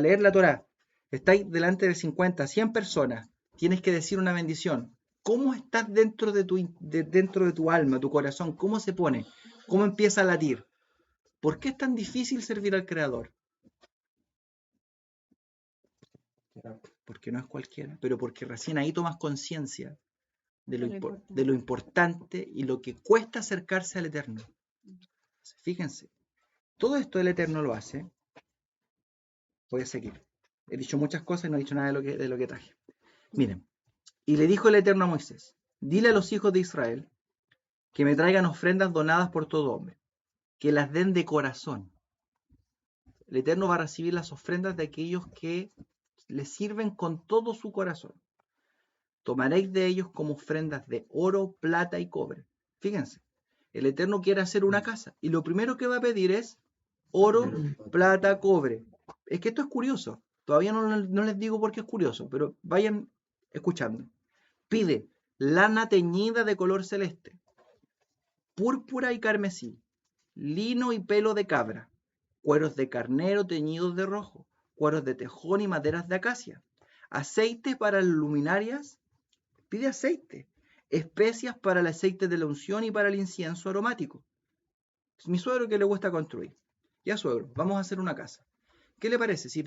leer la Torá. Estáis delante de 50, 100 personas. Tienes que decir una bendición. ¿Cómo estás dentro de tu alma, tu corazón? ¿Cómo se pone? ¿Cómo empieza a latir? ¿Por qué es tan difícil servir al Creador? Porque no es cualquiera, pero porque recién ahí tomas conciencia de lo importante y lo que cuesta acercarse al Eterno. Fíjense, todo esto el Eterno lo hace. Voy a seguir. He dicho muchas cosas y no he dicho nada de lo que traje. Miren, y le dijo el Eterno a Moisés, dile a los hijos de Israel que me traigan ofrendas donadas por todo hombre, que las den de corazón. El Eterno va a recibir las ofrendas de aquellos que le sirven con todo su corazón. Tomaréis de ellos como ofrendas de oro, plata y cobre. Fíjense, el Eterno quiere hacer una casa y lo primero que va a pedir es oro, plata, cobre. Es que esto es curioso. Todavía no les digo por qué es curioso, pero vayan escuchando. Pide lana teñida de color celeste, púrpura y carmesí, lino y pelo de cabra, cueros de carnero teñidos de rojo, cueros de tejón y maderas de acacia, aceite para las luminarias, pide aceite, especias para el aceite de la unción y para el incienso aromático. Es mi suegro que le gusta construir. Ya, suegro, vamos a hacer una casa. ¿Qué le parece si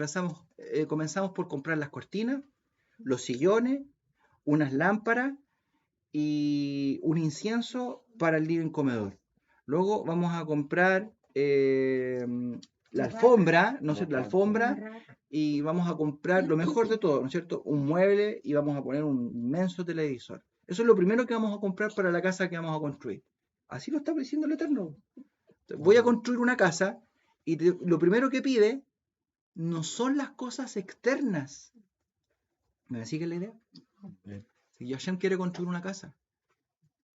comenzamos por comprar las cortinas, los sillones, unas lámparas y un incienso para el living comedor? Luego vamos a comprar la alfombra, ¿no es cierto? La alfombra, y vamos a comprar lo mejor de todo, ¿no es cierto? Un mueble y vamos a poner un inmenso televisor. Eso es lo primero que vamos a comprar para la casa que vamos a construir. Así lo está diciendo el Eterno. Voy a construir una casa y lo primero que pide no son las cosas externas. ¿Me sigue la idea? Si Hashem quiere construir una casa,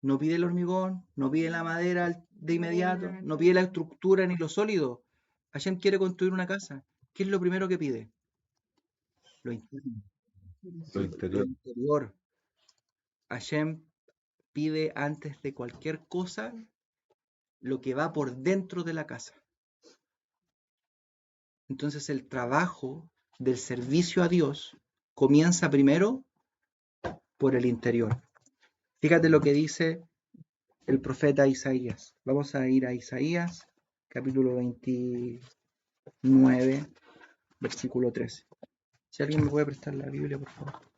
no pide el hormigón, no pide la madera de inmediato, no pide la estructura ni lo sólido. Hashem quiere construir una casa. ¿Qué es lo primero que pide? Lo interno, Lo lo interior. interior. Hashem pide antes de cualquier cosa lo que va por dentro de la casa. Entonces el trabajo del servicio a Dios comienza primero por el interior. Fíjate lo que dice el profeta Isaías. Vamos a ir a Isaías, capítulo 29, versículo 13. Si alguien me puede prestar la Biblia, por favor.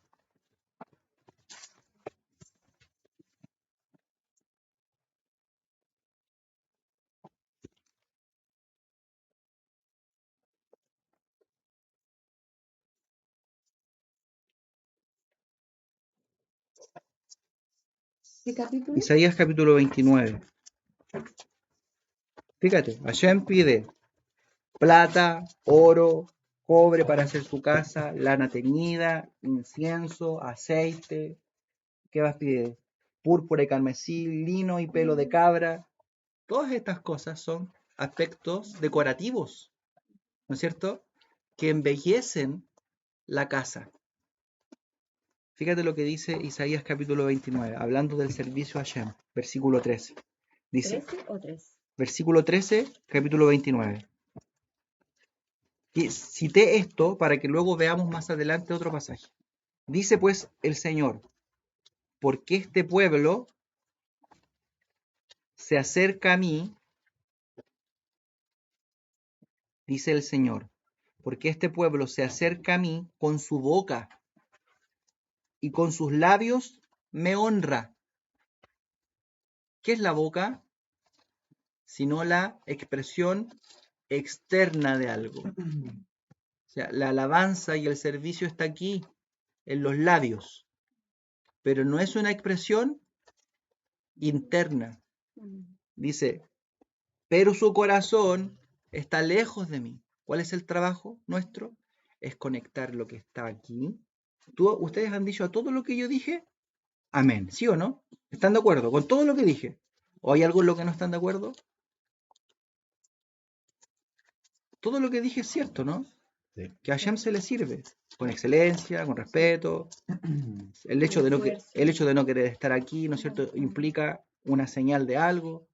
¿Qué capítulo? Isaías capítulo 29. Fíjate, Hashem pide plata, oro, cobre para hacer su casa, lana teñida, incienso, aceite. ¿Qué más pide? Púrpura y carmesí, lino y pelo de cabra. Todas estas cosas son aspectos decorativos, ¿no es cierto? Que embellecen la casa. Fíjate lo que dice Isaías capítulo 29, hablando del servicio a Hashem, versículo 13. Dice, 13 o 3. versículo 13, capítulo 29. Y cité esto para que luego veamos más adelante otro pasaje. Dice pues el Señor, porque este pueblo se acerca a mí, dice el Señor, porque este pueblo se acerca a mí con su boca y con sus labios me honra. ¿Qué es la boca? Sino la expresión externa de algo. O sea, la alabanza y el servicio está aquí, en los labios, pero no es una expresión interna. Dice, pero su corazón está lejos de mí. ¿Cuál es el trabajo nuestro? Es conectar lo que está aquí. ¿Ustedes han dicho a todo lo que yo dije? Amén, ¿sí o no? ¿Están de acuerdo con todo lo que dije? ¿O hay algo en lo que no están de acuerdo? Todo lo que dije es cierto, ¿no? Sí. Que a Hashem se le sirve, con excelencia, con respeto. El hecho de no querer estar aquí, ¿no es cierto?, implica una señal de algo.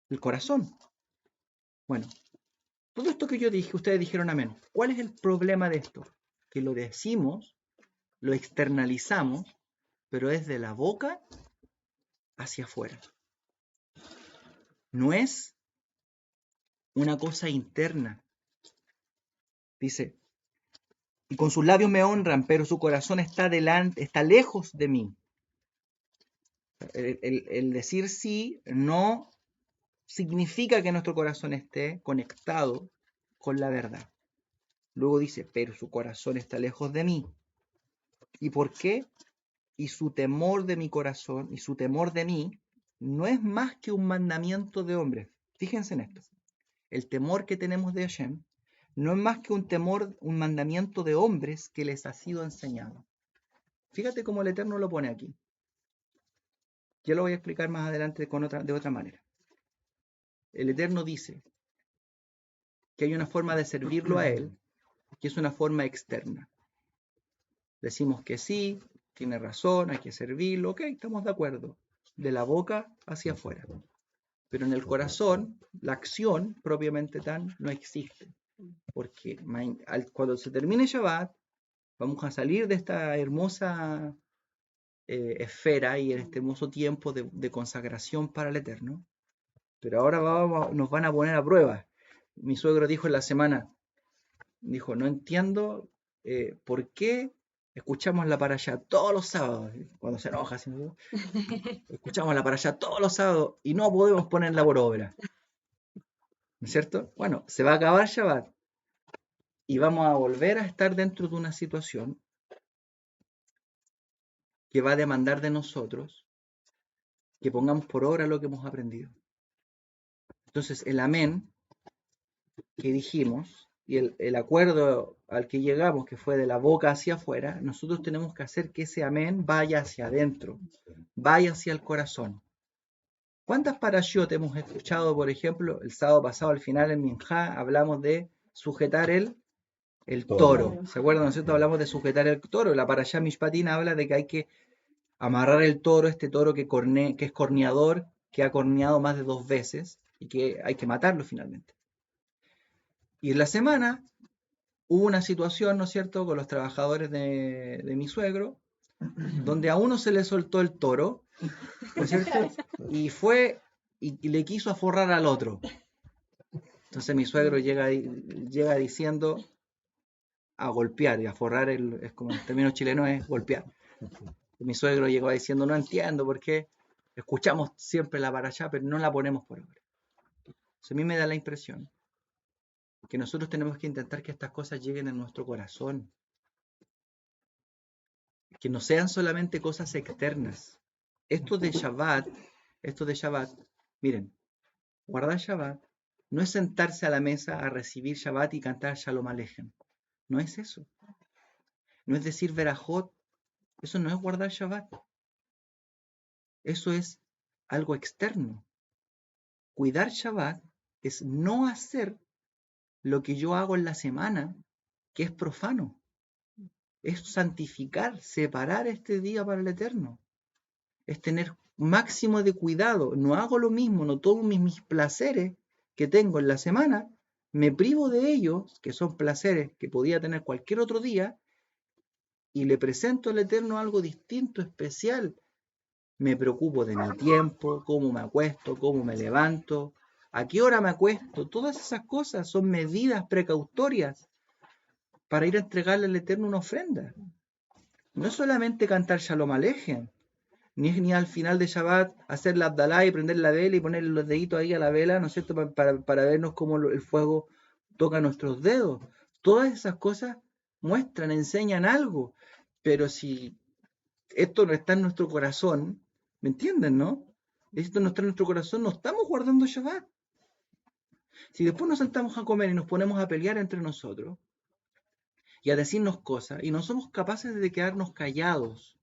El corazón. Bueno, todo esto que yo dije, ustedes dijeron amén. ¿Cuál es el problema de esto? Que lo decimos, lo externalizamos, pero es de la boca hacia afuera. No es una cosa interna. Dice, y con sus labios me honran, pero su corazón está lejos de mí. El decir sí no significa que nuestro corazón esté conectado con la verdad. Luego dice, pero su corazón está lejos de mí. ¿Y por qué? Y su temor de mi corazón y su temor de mí no es más que un mandamiento de hombres. Fíjense en esto. El temor que tenemos de Hashem no es más que un mandamiento de hombres que les ha sido enseñado. Fíjate cómo el Eterno lo pone aquí. Yo lo voy a explicar más adelante de otra manera. El Eterno dice que hay una forma de servirlo a Él, que es una forma externa. Decimos que sí, tiene razón, hay que servirlo, ok, estamos de acuerdo. De la boca hacia afuera. Pero en el corazón, la acción propiamente tal no existe. Porque cuando se termine Shabbat, vamos a salir de esta hermosa esfera y en este hermoso tiempo de consagración para el Eterno. Pero ahora nos van a poner a prueba. Mi suegro dijo en la semana, dijo, no entiendo por qué escuchamos la parashá todos los sábados, cuando se enoja, ¿sí? Escuchamos la parashá todos los sábados y no podemos ponerla por obra. ¿No es cierto? Bueno, se va a acabar Shabbat y vamos a volver a estar dentro de una situación que va a demandar de nosotros que pongamos por obra lo que hemos aprendido. Entonces, el amén que dijimos y el acuerdo al que llegamos, que fue de la boca hacia afuera, nosotros tenemos que hacer que ese amén vaya hacia adentro, vaya hacia el corazón. ¿Cuántas parashot hemos escuchado, por ejemplo, el sábado pasado al final en Minjá hablamos de sujetar el toro? ¿Se acuerdan? Nosotros hablamos de sujetar el toro. La parashá Mishpatín habla de que hay que amarrar el toro, este toro que es corneador, que ha corneado más de 2 veces y que hay que matarlo finalmente. Y en la semana hubo una situación, ¿no es cierto?, con los trabajadores de mi suegro, donde a uno se le soltó el toro, ¿no es cierto?, y fue y le quiso aforrar al otro. Entonces mi suegro llega diciendo a golpear, y aforrar es como en términos chilenos es golpear. Y mi suegro llegó diciendo, no entiendo por qué escuchamos siempre la parashá, pero no la ponemos por obra. Entonces a mí me da la impresión que nosotros tenemos que intentar que estas cosas lleguen a nuestro corazón, que no sean solamente cosas externas. Esto de Shabbat, miren, guardar Shabbat no es sentarse a la mesa a recibir Shabbat y cantar Shalom Aleichem. No es eso. No es decir Berajot. Eso no es guardar Shabbat. Eso es algo externo. Cuidar Shabbat es no hacer lo que yo hago en la semana, que es profano. Es santificar, separar este día para el Eterno. Es tener máximo de cuidado. No hago lo mismo, no tomo mis placeres que tengo en la semana, me privo de ellos, que son placeres que podía tener cualquier otro día, y le presento al Eterno algo distinto, especial. Me preocupo de mi tiempo, cómo me acuesto, cómo me levanto, a qué hora me acuesto. Todas esas cosas son medidas precautorias para ir a entregarle al Eterno una ofrenda. No es solamente cantar Shalom Aleichem, ni al final de Shabbat hacer la Abdalá y prender la vela y poner los deditos ahí a la vela, ¿no es cierto?, para vernos cómo el fuego toca nuestros dedos. Todas esas cosas muestran, enseñan algo, pero si esto no está en nuestro corazón, ¿me entienden, no? Esto no está en nuestro corazón, no estamos guardando Shabbat. Si después nos sentamos a comer y nos ponemos a pelear entre nosotros y a decirnos cosas y no somos capaces de quedarnos callados,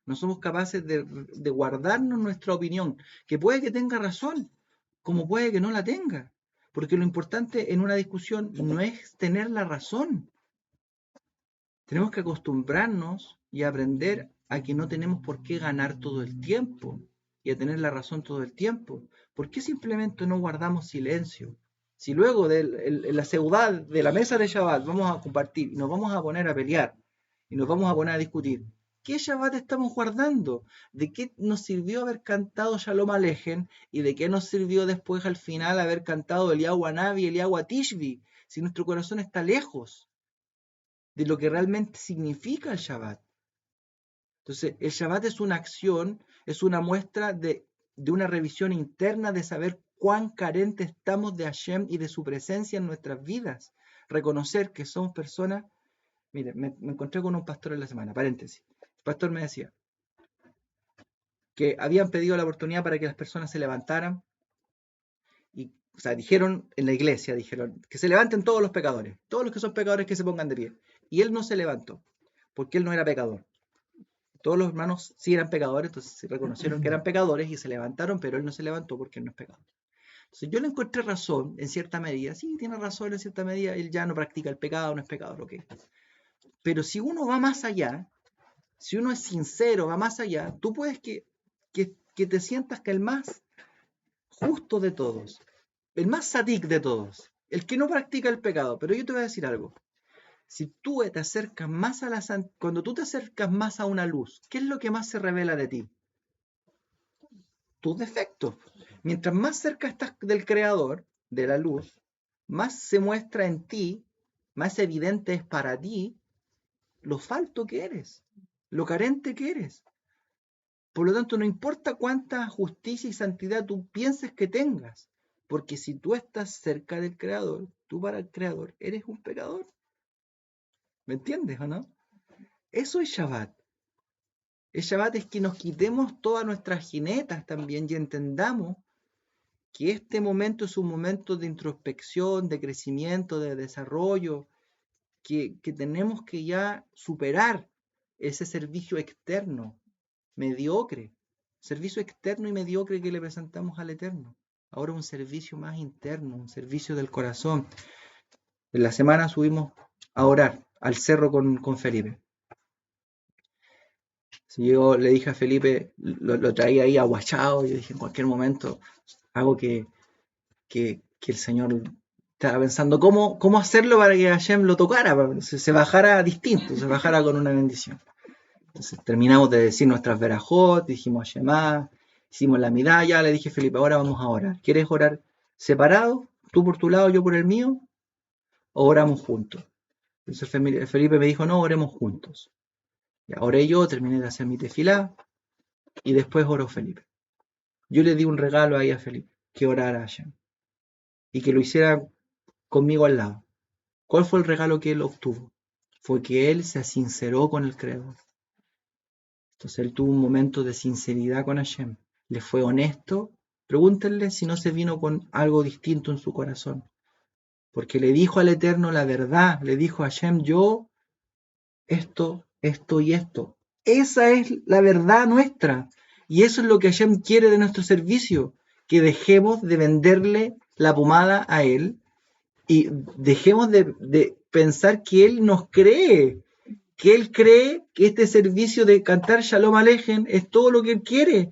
no somos capaces de guardarnos nuestra opinión, que puede que tenga razón, como puede que no la tenga, porque lo importante en una discusión no es tener la razón. Tenemos que acostumbrarnos y aprender a que no tenemos por qué ganar todo el tiempo y a tener la razón todo el tiempo. ¿Por qué simplemente no guardamos silencio? Si luego de la ciudad de la mesa de Shabbat vamos a compartir y nos vamos a poner a pelear y nos vamos a poner a discutir, ¿qué Shabbat estamos guardando? ¿De qué nos sirvió haber cantado Shalom Aleichem y de qué nos sirvió después al final haber cantado Eliyahu Hanavi y Eliyahu Tishbi si nuestro corazón está lejos de lo que realmente significa el Shabbat? Entonces, el Shabbat es una acción, es una muestra de una revisión interna de saber cuán carentes estamos de Hashem y de su presencia en nuestras vidas. Reconocer que somos personas. Mire, me encontré con un pastor en la semana, paréntesis. El pastor me decía que habían pedido la oportunidad para que las personas se levantaran y, o sea, dijeron en la iglesia, dijeron que se levanten todos los pecadores, todos los que son pecadores que se pongan de pie. Y él no se levantó, porque él no era pecador. Todos los hermanos sí eran pecadores, entonces se reconocieron que eran pecadores y se levantaron, pero él no se levantó porque él no es pecador. Entonces yo le encontré razón en cierta medida, sí, tiene razón en cierta medida, él ya no practica el pecado, no es pecador, ok. Pero si uno va más allá, si uno es sincero, va más allá, tú puedes que te sientas que el más justo de todos, el más sadik de todos, el que no practica el pecado. Pero yo te voy a decir algo. Si tú te acercas más a cuando tú te acercas más a una luz, ¿qué es lo que más se revela de ti? Tus defectos. Mientras más cerca estás del Creador, de la luz, más se muestra en ti, más evidente es para ti lo falto que eres, lo carente que eres. Por lo tanto, no importa cuánta justicia y santidad tú pienses que tengas, porque si tú estás cerca del Creador, tú para el Creador eres un pecador. ¿Me entiendes o no? Eso es Shabbat. El Shabbat es que nos quitemos todas nuestras jinetas también y entendamos que este momento es un momento de introspección, de crecimiento, de desarrollo, que tenemos que ya superar ese servicio externo, mediocre, servicio externo y mediocre que le presentamos al Eterno. Ahora un servicio más interno, un servicio del corazón. En la semana subimos a orar al cerro con Felipe. Si yo le dije a Felipe, lo traía ahí aguachado, yo dije en cualquier momento hago que el Señor estaba pensando cómo hacerlo para que Hashem lo tocara, para que se bajara distinto, se bajara con una bendición. Entonces terminamos de decir nuestras verajot, dijimos Shema, hicimos la midá, ya le dije a Felipe, ahora vamos a orar. ¿Quieres orar separado? ¿Tú por tu lado, yo por el mío? ¿O oramos juntos? Entonces Felipe me dijo, no, oremos juntos. Ya, oré yo, terminé de hacer mi tefilá, y después oró Felipe. Yo le di un regalo ahí a Felipe, que orara a Hashem, y que lo hiciera conmigo al lado. ¿Cuál fue el regalo que él obtuvo? Fue que él se sinceró con el Creador. Entonces él tuvo un momento de sinceridad con Hashem. Le fue honesto. Pregúntenle si no se vino con algo distinto en su corazón. Porque le dijo al Eterno la verdad. Le dijo a Hashem, yo, esto y esto. Esa es la verdad nuestra. Y eso es lo que Hashem quiere de nuestro servicio. Que dejemos de venderle la pomada a él. Y dejemos de pensar que él nos cree. Que él cree que este servicio de cantar Shalom Alejem es todo lo que él quiere.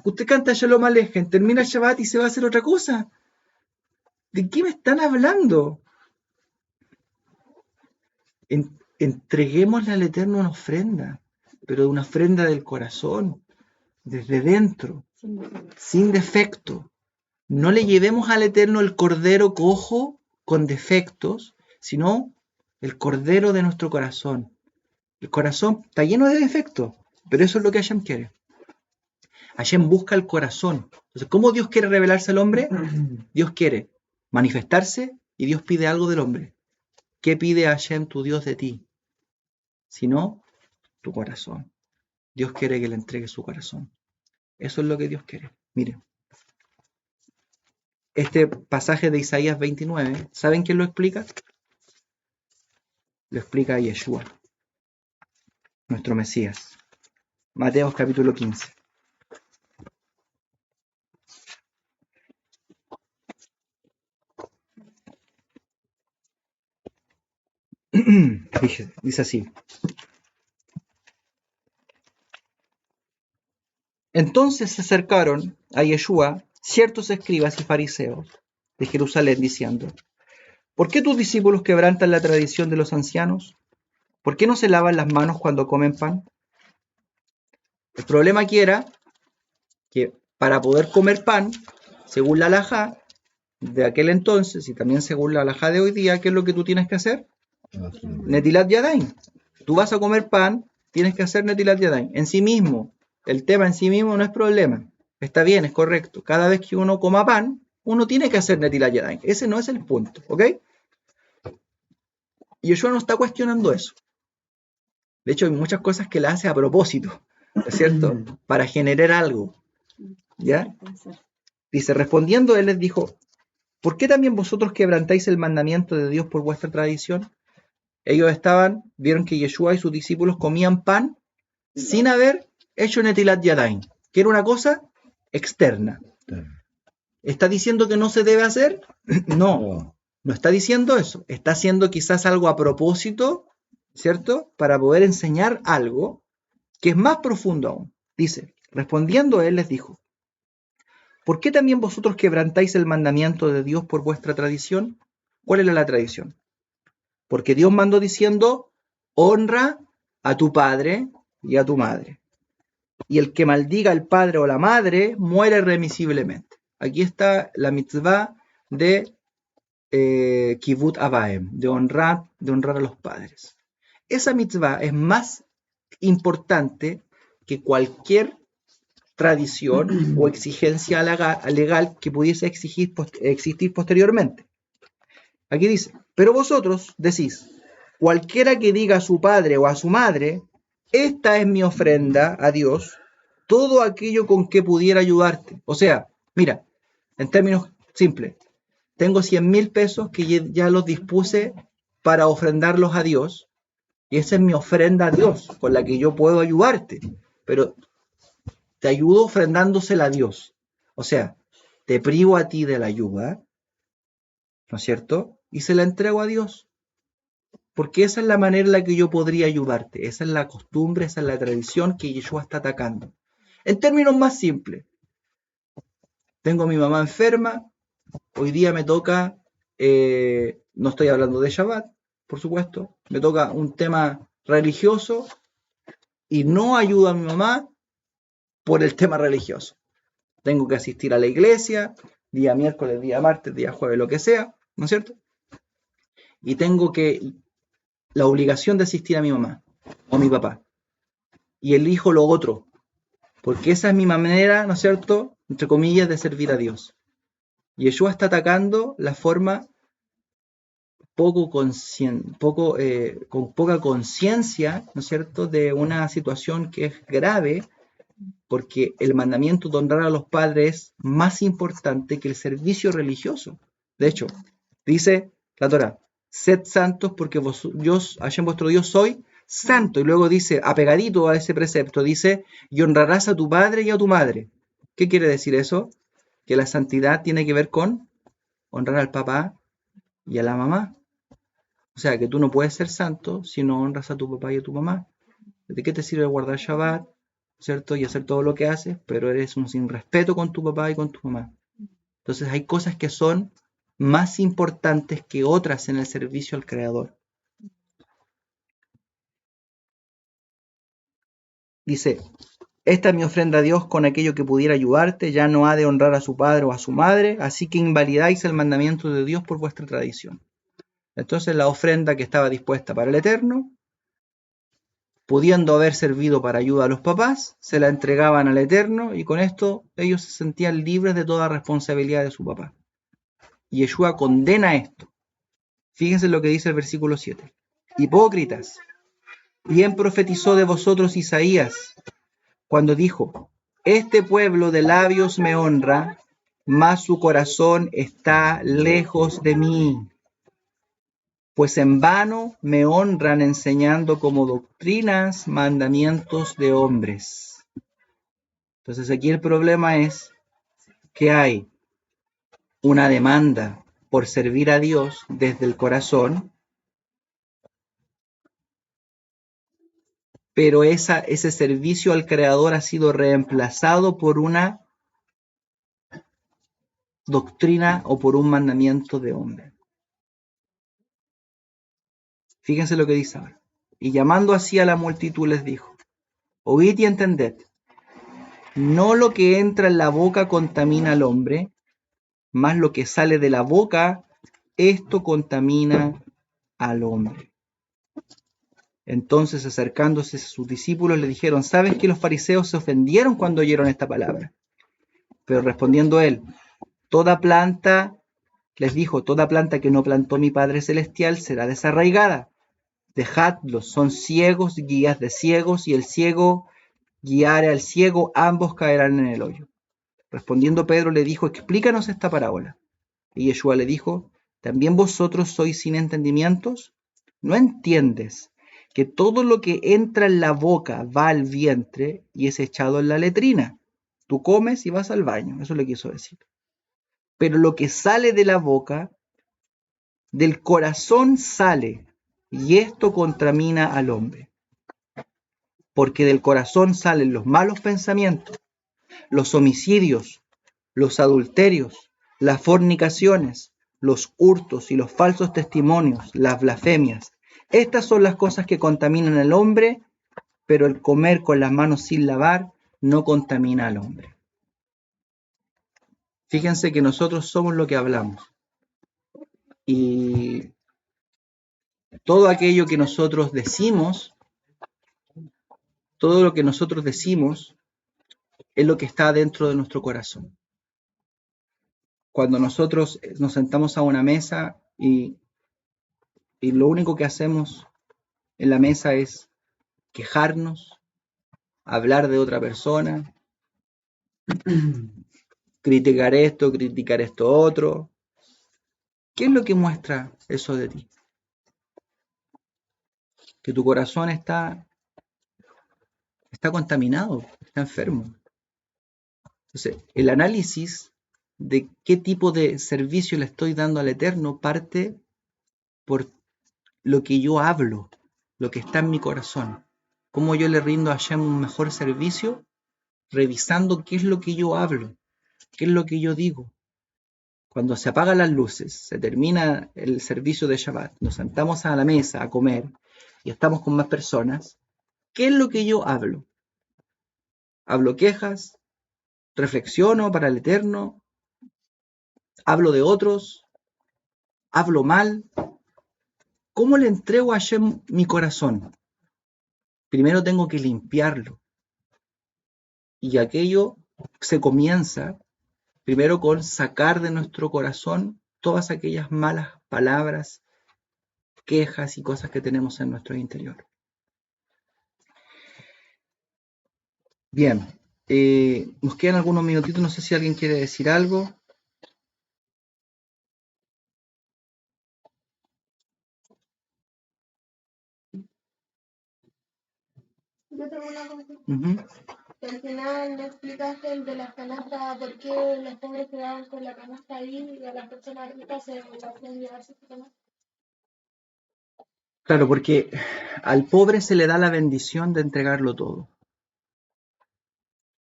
Usted canta Shalom Alejem, termina el Shabbat y se va a hacer otra cosa. ¿De qué me están hablando? Entreguémosle al Eterno una ofrenda, pero una ofrenda del corazón, desde dentro, sin defecto. No le llevemos al Eterno el cordero cojo con defectos, sino el cordero de nuestro corazón. El corazón está lleno de defectos, pero eso es lo que Hashem quiere. Hashem busca el corazón. Entonces, ¿cómo Dios quiere revelarse al hombre? Dios quiere manifestarse y Dios pide algo del hombre. ¿Qué pide Hashem, tu Dios, de ti? Sino tu corazón. Dios quiere que le entregue su corazón. Eso es lo que Dios quiere. Miren. Este pasaje de Isaías 29, ¿saben quién lo explica? Lo explica Yeshua, nuestro Mesías. Mateo capítulo 15. Dice así. Entonces se acercaron a Yeshua ciertos escribas y fariseos de Jerusalén diciendo, ¿por qué tus discípulos quebrantan la tradición de los ancianos? ¿Por qué no se lavan las manos cuando comen pan? El problema aquí era que para poder comer pan, según la halajá de aquel entonces y también según la halajá de hoy día, ¿qué es lo que tú tienes que hacer? Netilat Yadayim. Tú vas a comer pan, tienes que hacer Netilat Yadayim. En sí mismo, el tema en sí mismo no es problema. Está bien, es correcto. Cada vez que uno coma pan, uno tiene que hacer Netilat Yadayim. Ese no es el punto, ¿ok? Y Yeshua no está cuestionando eso. De hecho, hay muchas cosas que la hace a propósito, ¿no es cierto? Para generar algo. ¿Ya? Dice, respondiendo, él les dijo, ¿por qué también vosotros quebrantáis el mandamiento de Dios por vuestra tradición? Ellos vieron que Yeshua y sus discípulos comían pan sin haber hecho Netilat Yadayim, que era una cosa externa. ¿Está diciendo que no se debe hacer? No está diciendo eso. Está haciendo quizás algo a propósito, ¿cierto? Para poder enseñar algo, que es más profundo aún. Dice, respondiendo él les dijo, ¿por qué también vosotros quebrantáis el mandamiento de Dios por vuestra tradición? ¿Cuál era la tradición? Porque Dios mandó diciendo, honra a tu padre y a tu madre. Y el que maldiga al padre o la madre muere remisiblemente. Aquí está la mitzvah de Kivut Abaem, de honrar a los padres. Esa mitzvah es más importante que cualquier tradición o exigencia legal que pudiese existir posteriormente. Aquí dice, pero vosotros decís, cualquiera que diga a su padre o a su madre, esta es mi ofrenda a Dios, todo aquello con que pudiera ayudarte. O sea, mira, en términos simples, tengo 100.000 pesos que ya los dispuse para ofrendarlos a Dios, y esa es mi ofrenda a Dios, con la que yo puedo ayudarte, pero te ayudo ofrendándosela a Dios. O sea, te privo a ti de la ayuda, ¿no es cierto? Y se la entrego a Dios. Porque esa es la manera en la que yo podría ayudarte. Esa es la costumbre, esa es la tradición que Yeshua está atacando. En términos más simples, tengo a mi mamá enferma, hoy día me toca, no estoy hablando de Shabbat, por supuesto, me toca un tema religioso y no ayudo a mi mamá por el tema religioso. Tengo que asistir a la iglesia, día miércoles, día martes, día jueves, lo que sea, ¿no es cierto? Y tengo la obligación de asistir a mi mamá o a mi papá. Y elijo lo otro, porque esa es mi manera, ¿no es cierto?, entre comillas, de servir a Dios. Yeshua está atacando la forma con poca conciencia, ¿no es cierto?, de una situación que es grave, porque el mandamiento de honrar a los padres es más importante que el servicio religioso. De hecho, dice la Torá, sed santos porque yo, Hashem vuestro Dios, soy santo. Y luego dice, apegadito a ese precepto, dice, y honrarás a tu padre y a tu madre. ¿Qué quiere decir eso? Que la santidad tiene que ver con honrar al papá y a la mamá. O sea, que tú no puedes ser santo si no honras a tu papá y a tu mamá. ¿De qué te sirve guardar Shabbat, cierto? Y hacer todo lo que haces, pero eres un sin respeto con tu papá y con tu mamá. Entonces hay cosas que son más importantes que otras en el servicio al Creador. Dice, esta es mi ofrenda a Dios con aquello que pudiera ayudarte, ya no ha de honrar a su padre o a su madre, así que invalidáis el mandamiento de Dios por vuestra tradición. Entonces la ofrenda que estaba dispuesta para el Eterno, pudiendo haber servido para ayuda a los papás, se la entregaban al Eterno y con esto ellos se sentían libres de toda responsabilidad de su papá. Y Yeshua condena esto. Fíjense lo que dice el versículo 7. Hipócritas, bien profetizó de vosotros Isaías cuando dijo, este pueblo de labios me honra, mas su corazón está lejos de mí. Pues en vano me honran enseñando como doctrinas mandamientos de hombres. Entonces aquí el problema es que hay una demanda por servir a Dios desde el corazón, pero ese servicio al Creador ha sido reemplazado por una doctrina o por un mandamiento de hombre. Fíjense lo que dice ahora. Y llamando así a la multitud les dijo, oíd y entended, no lo que entra en la boca contamina al hombre, mas lo que sale de la boca, esto contamina al hombre. Entonces, acercándose a sus discípulos, le dijeron, ¿sabes que los fariseos se ofendieron cuando oyeron esta palabra? Pero respondiendo él, les dijo, toda planta que no plantó mi Padre Celestial será desarraigada. Dejadlos, son ciegos, guías de ciegos, y el ciego guiare al ciego, ambos caerán en el hoyo. Respondiendo Pedro le dijo, explícanos esta parábola. Y Yeshua le dijo, ¿también vosotros sois sin entendimientos? ¿No entiendes que todo lo que entra en la boca va al vientre y es echado en la letrina? Tú comes y vas al baño, eso le quiso decir. Pero lo que sale de la boca, del corazón sale, y esto contamina al hombre. porque del corazón salen los malos pensamientos, los homicidios, los adulterios, las fornicaciones, los hurtos y los falsos testimonios, las blasfemias. Estas son las cosas que contaminan al hombre, pero el comer con las manos sin lavar no contamina al hombre. Fíjense que nosotros somos lo que hablamos. Y todo aquello que nosotros decimos, todo lo que nosotros decimos es lo que está dentro de nuestro corazón. Cuando nosotros nos sentamos a una mesa y lo único que hacemos en la mesa es quejarnos, hablar de otra persona, criticar esto otro. ¿Qué es lo que muestra eso de ti? Que tu corazón está contaminado, está enfermo. Entonces, el análisis de qué tipo de servicio le estoy dando al Eterno parte por lo que yo hablo, lo que está en mi corazón. Cómo yo le rindo a Hashem un mejor servicio, revisando qué es lo que yo hablo, qué es lo que yo digo. Cuando se apagan las luces, se termina el servicio de Shabbat, nos sentamos a la mesa a comer y estamos con más personas, ¿qué es lo que yo hablo? ¿Hablo quejas? ¿Reflexiono para el Eterno? ¿Hablo de otros? ¿Hablo mal? ¿Cómo le entrego a Hashem mi corazón? Primero tengo que limpiarlo. Y aquello se comienza primero con sacar de nuestro corazón todas aquellas malas palabras, quejas y cosas que tenemos en nuestro interior. Bien, nos quedan algunos minutitos, no sé si alguien quiere decir algo. Yo tengo una consulta. Uh-huh. Al final me explicaste el de las canastas, por qué los pobres quedaban con la canasta ahí y a las personas ricas se las hacían llevarse su canasta. Claro, porque al pobre se le da la bendición de entregarlo todo. O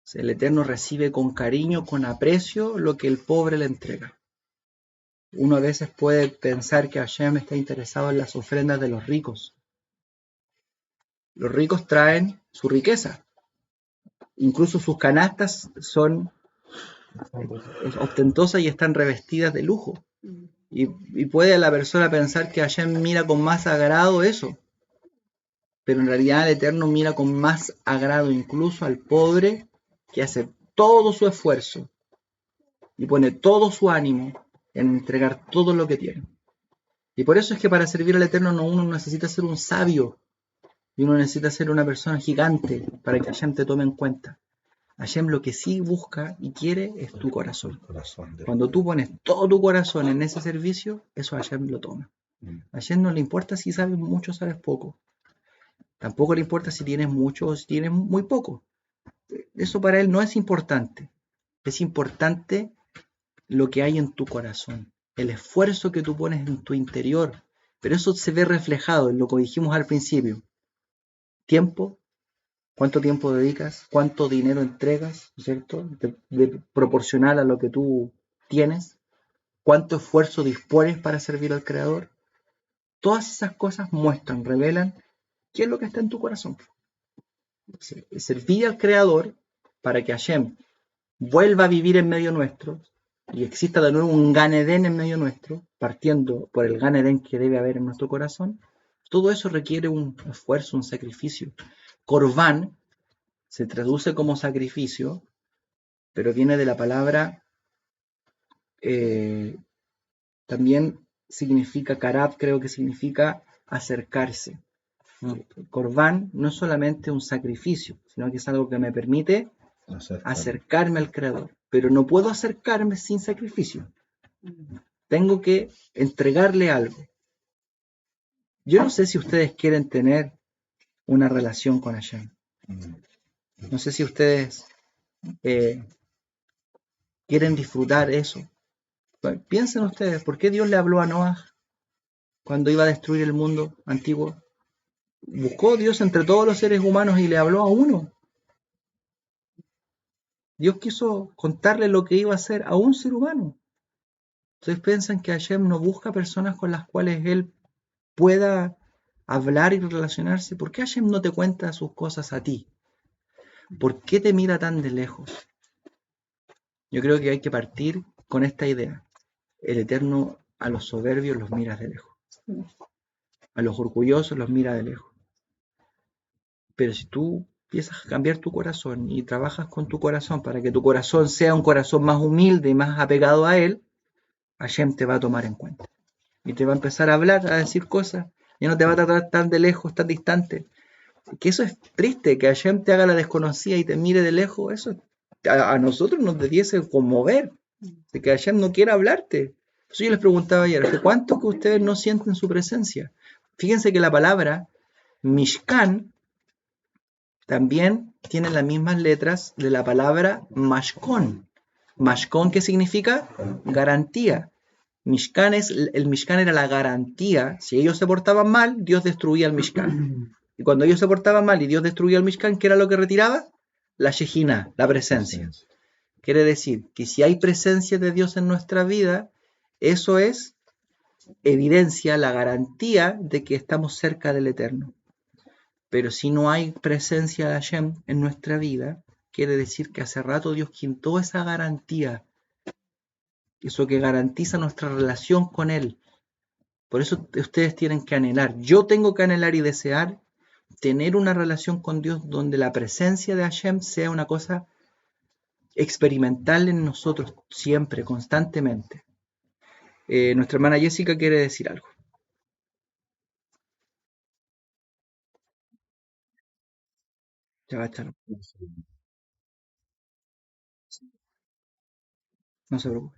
sea, el Eterno recibe con cariño, con aprecio, lo que el pobre le entrega. Uno a veces puede pensar que Hashem está interesado en las ofrendas de los ricos. Los ricos traen su riqueza. Incluso sus canastas son ostentosas y están revestidas de lujo. Y puede la persona pensar que Hashem mira con más agrado eso. Pero en realidad el Eterno mira con más agrado incluso al pobre que hace todo su esfuerzo y pone todo su ánimo en entregar todo lo que tiene. Y por eso es que para servir al Eterno uno necesita ser un sabio y uno necesita ser una persona gigante para que Hashem te tome en cuenta. Hashem lo que sí busca y quiere es tu corazón. Cuando tú pones todo tu corazón en ese servicio, eso Hashem lo toma. A Hashem no le importa si sabes mucho o sabes poco. Tampoco le importa si tienes mucho o si tienes muy poco. Eso para él no es importante. Es importante lo que hay en tu corazón, el esfuerzo que tú pones en tu interior. Pero eso se ve reflejado en lo que dijimos al principio. Tiempo, cuánto tiempo dedicas, cuánto dinero entregas, ¿cierto? De proporcional a lo que tú tienes, cuánto esfuerzo dispones para servir al Creador. Todas esas cosas muestran, revelan qué es lo que está en tu corazón. Servir al Creador para que Hashem vuelva a vivir en medio nuestro y exista de nuevo un Gan Edén en medio nuestro, partiendo por el Gan Edén que debe haber en nuestro corazón. Todo eso requiere un esfuerzo, un sacrificio. Korban se traduce como sacrificio, pero viene de la palabra, también significa, karab creo que significa acercarse. Korban no es solamente un sacrificio, sino que es algo que me permite acercarme al Creador. Pero no puedo acercarme sin sacrificio. Tengo que entregarle algo. Yo no sé si ustedes quieren tener una relación con Hashem. No sé si ustedes quieren disfrutar eso. Bueno, piensen ustedes, ¿por qué Dios le habló a Noah cuando iba a destruir el mundo antiguo? buscó Dios entre todos los seres humanos y le habló a uno. Dios quiso contarle lo que iba a hacer a un ser humano. Ustedes piensan que Hashem no busca personas con las cuales Él pueda hablar y relacionarse. ¿Por qué Hashem no te cuenta sus cosas a ti? ¿Por qué te mira tan de lejos? Yo creo que hay que partir con esta idea. El Eterno a los soberbios los mira de lejos. A los orgullosos los mira de lejos. Pero si tú empiezas a cambiar tu corazón y trabajas con tu corazón para que tu corazón sea un corazón más humilde y más apegado a Él, Hashem te va a tomar en cuenta. Y te va a empezar a hablar, a decir cosas. Ya no te va a tratar tan de lejos, tan distante. Que eso es triste, que Hashem te haga la desconocida y te mire de lejos. Eso a nosotros nos debiese conmover. De que Hashem no quiera hablarte. Eso yo les preguntaba ayer, ¿hace cuánto que ustedes no sienten su presencia? Fíjense que la palabra Mishkan también tiene las mismas letras de la palabra Mashkon. Mashkon, ¿qué significa? Garantía. El Mishkan era la garantía. Si ellos se portaban mal, Dios destruía el Mishkan. Y cuando ellos se portaban mal y Dios destruía el Mishkan, ¿qué era lo que retiraba? La Shejina, la presencia. Quiere decir que si hay presencia de Dios en nuestra vida, eso es evidencia, la garantía de que estamos cerca del Eterno. Pero si no hay presencia de Hashem en nuestra vida, quiere decir que hace rato Dios quitó esa garantía, eso que garantiza nuestra relación con Él. Por eso ustedes tienen que anhelar. Yo tengo que anhelar y desear tener una relación con Dios donde la presencia de Hashem sea una cosa experimental en nosotros siempre, constantemente. Nuestra hermana Jessica quiere decir algo. Ya va a estar. No se preocupe.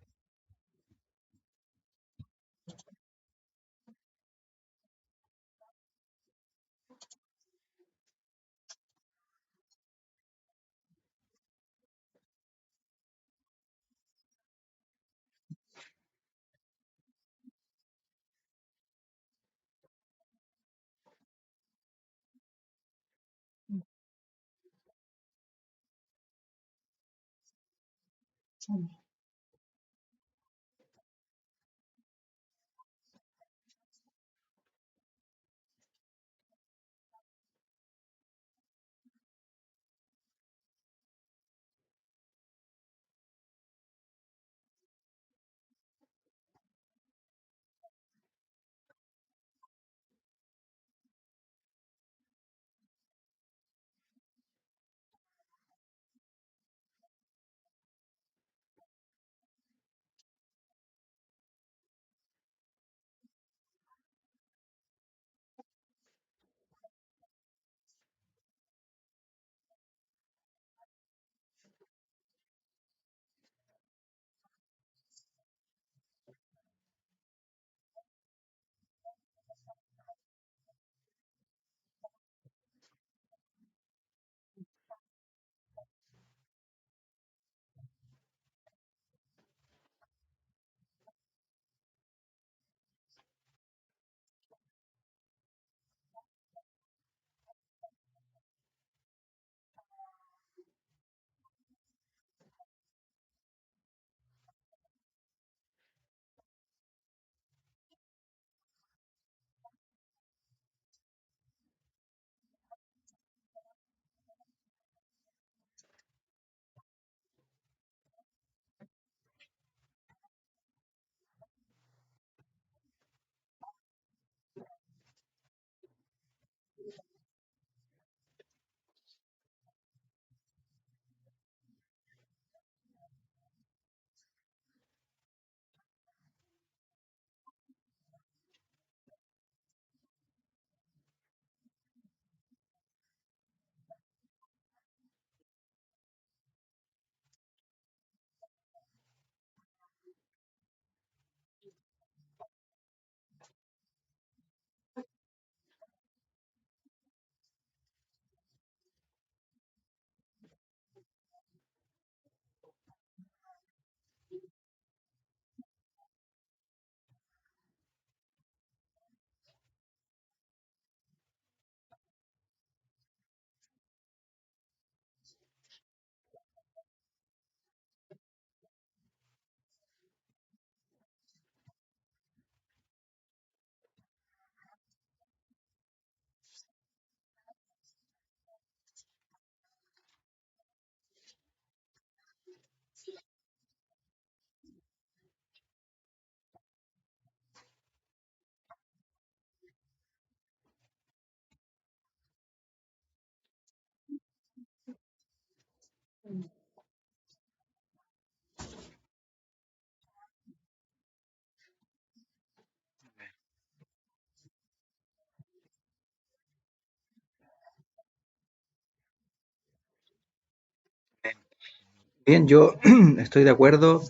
Bien, yo estoy de acuerdo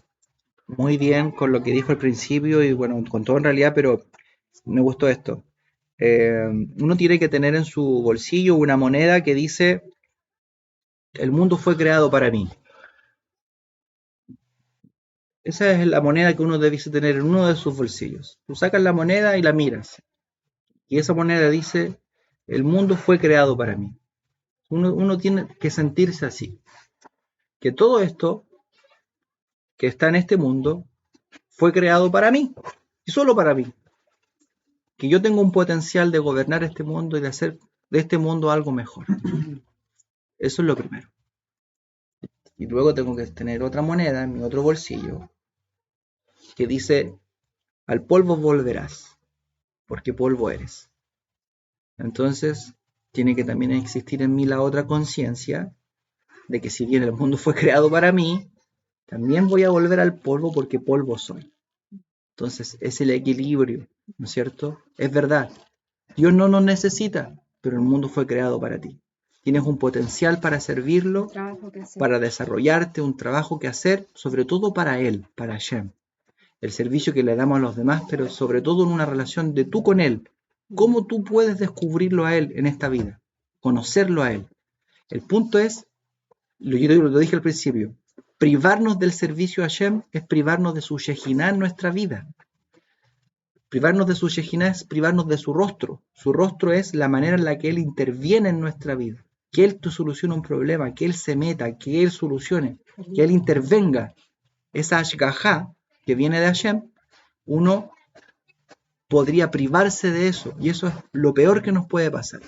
muy bien con lo que dijo al principio y bueno, con todo en realidad, pero me gustó esto. Uno tiene que tener en su bolsillo una moneda que dice, el mundo fue creado para mí. Esa es la moneda que uno debe tener en uno de sus bolsillos. Tú sacas la moneda y la miras. Y esa moneda dice, el mundo fue creado para mí. Uno tiene que sentirse así. Que todo esto que está en este mundo fue creado para mí. Y solo para mí. Que yo tengo un potencial de gobernar este mundo y de hacer de este mundo algo mejor. Eso es lo primero. Y luego tengo que tener otra moneda en mi otro bolsillo que dice, al polvo volverás, porque polvo eres. Entonces, tiene que también existir en mí la otra conciencia de que si bien el mundo fue creado para mí, también voy a volver al polvo porque polvo soy. Entonces, es el equilibrio, ¿no es cierto? Es verdad, Dios no nos necesita, pero el mundo fue creado para ti. Tienes un potencial para servirlo, Trabajo que hacer. para desarrollarte, un trabajo que hacer, sobre todo para Él, para Hashem. El servicio que le damos a los demás, pero sobre todo en una relación de tú con Él. ¿Cómo tú puedes descubrirlo a Él en esta vida? Conocerlo a Él. El punto es, lo dije al principio, privarnos del servicio a Hashem es privarnos de su Shekinah en nuestra vida. Privarnos de su Shekinah es privarnos de su rostro. Su rostro es la manera en la que Él interviene en nuestra vida. Que Él te solucione un problema, que Él se meta, que Él solucione, que Él intervenga. Esa Ashgahá que viene de Hashem, uno podría privarse de eso. Y eso es lo peor que nos puede pasar.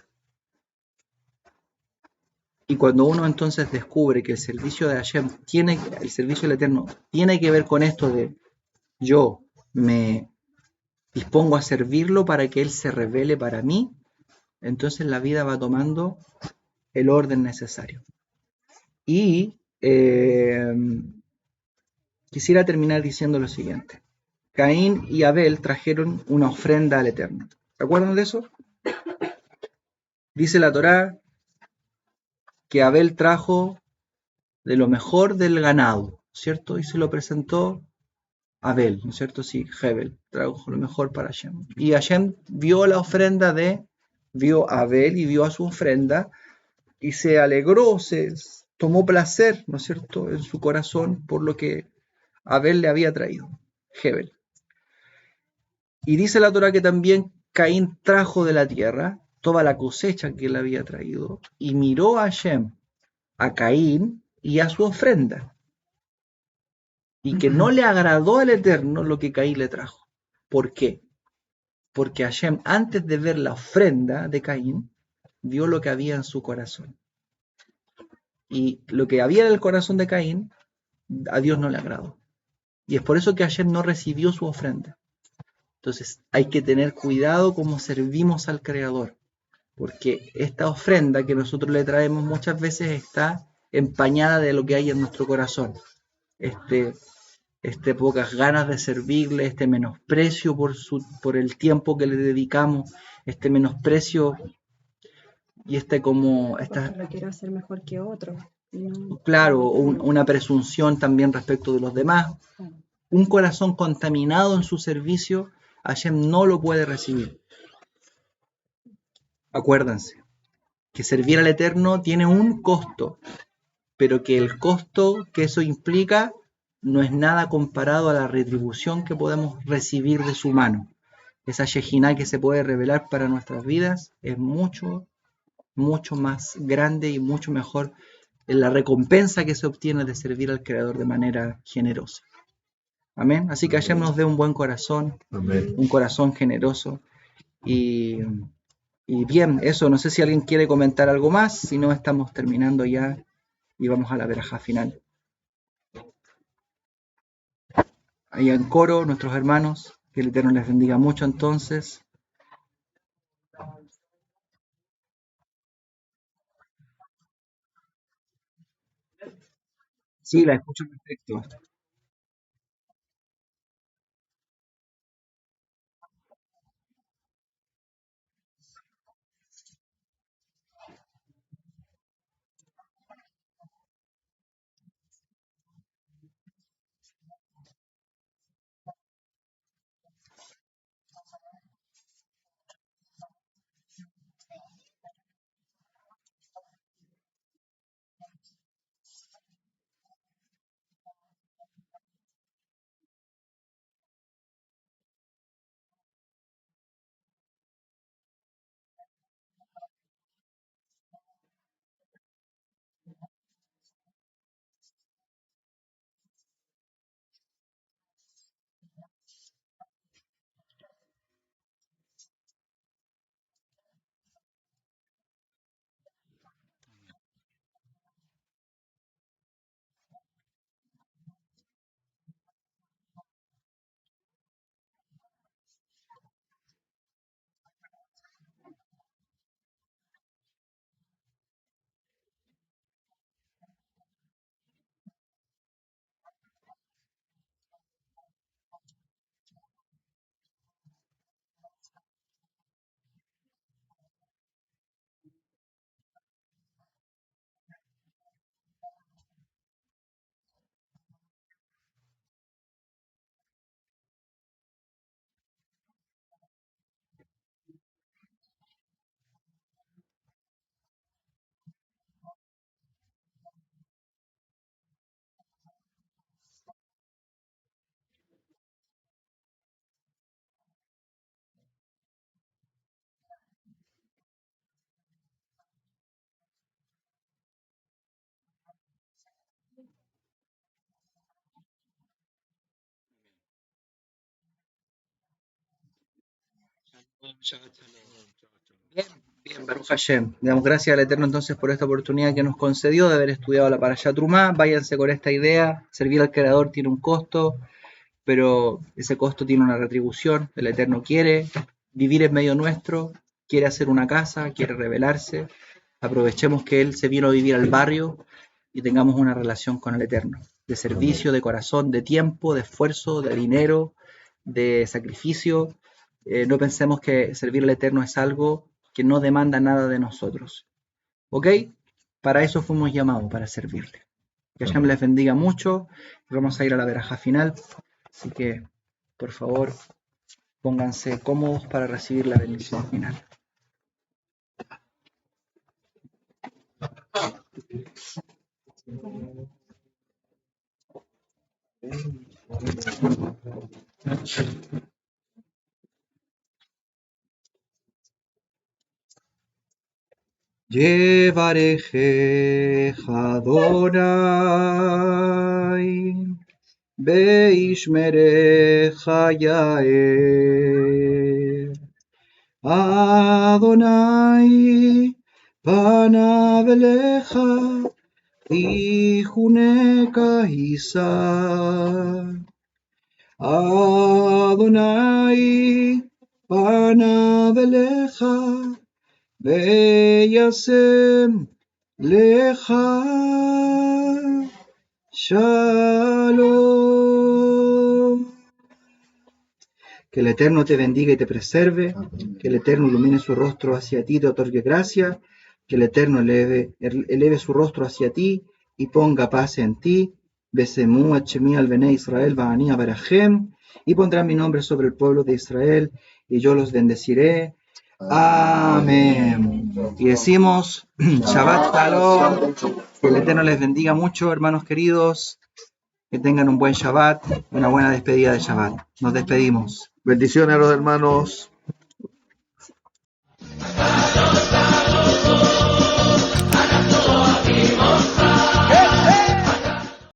Y cuando uno entonces descubre que el servicio de Hashem el servicio del Eterno, tiene que ver con esto de yo me dispongo a servirlo para que Él se revele para mí, entonces la vida va tomando el orden necesario. Y quisiera terminar diciendo lo siguiente. Caín y Abel trajeron una ofrenda al Eterno. ¿Se acuerdan de eso? Dice la Torá que Abel trajo de lo mejor del ganado, ¿cierto? Y se lo presentó a Abel, ¿no es cierto? Sí, Hebel trajo lo mejor para Hashem. Y Hashem vio la ofrenda vio a Abel y vio a su ofrenda y se alegró, se tomó placer, ¿no es cierto?, en su corazón por lo que Abel le había traído, Hebel. Y dice la Torá que también Caín trajo de la tierra toda la cosecha que él había traído y miró a Hashem, a Caín y a su ofrenda. Y que no le agradó al Eterno lo que Caín le trajo. ¿Por qué? Porque Hashem, antes de ver la ofrenda de Caín, vio lo que había en su corazón. Y lo que había en el corazón de Caín, a Dios no le agradó. Y es por eso que Hashem no recibió su ofrenda. Entonces hay que tener cuidado cómo servimos al Creador, porque esta ofrenda que nosotros le traemos muchas veces está empañada de lo que hay en nuestro corazón. Pocas ganas de servirle, este menosprecio por el tiempo que le dedicamos, este menosprecio y Lo quiero hacer mejor que otro. No, claro, una presunción también respecto de los demás. claro. Un corazón contaminado en su servicio, Hashem no lo puede recibir. Acuérdense que servir al Eterno tiene un costo, pero que el costo que eso implica no es nada comparado a la retribución que podemos recibir de su mano. Esa Shekinah que se puede revelar para nuestras vidas es mucho, mucho más grande y mucho mejor en la recompensa que se obtiene de servir al Creador de manera generosa. Amén. Así que Hashem nos dé un buen corazón, Amén. un corazón generoso. Y bien, eso, no sé si alguien quiere comentar algo más, si no estamos terminando ya y vamos a la verajá final. Ahí en coro, nuestros hermanos, que el Eterno les bendiga mucho entonces. Sí, la escucho perfecto. Bien, bien, Baruch Hashem. Le damos gracias al Eterno entonces por esta oportunidad que nos concedió de haber estudiado la Parashat Trumá. Váyanse con esta idea. Servir al Creador tiene un costo, pero ese costo tiene una retribución. El Eterno quiere vivir en medio nuestro, quiere hacer una casa, quiere revelarse. Aprovechemos que Él se vino a vivir al barrio y tengamos una relación con el Eterno, de servicio, de corazón, de tiempo, de esfuerzo, de dinero, de sacrificio. No pensemos que servir al Eterno es algo que no demanda nada de nosotros. ¿Ok? Para eso fuimos llamados, para servirle. Que Hashem les bendiga mucho. Vamos a ir a la verajá final. Así que, por favor, pónganse cómodos para recibir la bendición final. Yevarechecha Adonai Beishmerecha Yael Adonai panav elecha vichuneka Isa Adonai panav elecha Veyasem lecha shalom. Que el Eterno te bendiga y te preserve, que el Eterno ilumine su rostro hacia ti y te otorgue gracia, que el Eterno eleve su rostro hacia ti y ponga paz en ti. Besemu Hashemi al Bnei Israel Ba'ani Abarachem, y pondrá mi nombre sobre el pueblo de Israel y yo los bendeciré. Amén. Y decimos Shabbat Shalom. Que el Eterno les bendiga mucho, hermanos queridos. Que tengan un buen Shabbat, una buena despedida de Shabbat. Nos despedimos. Bendiciones a los hermanos. Hey, hey.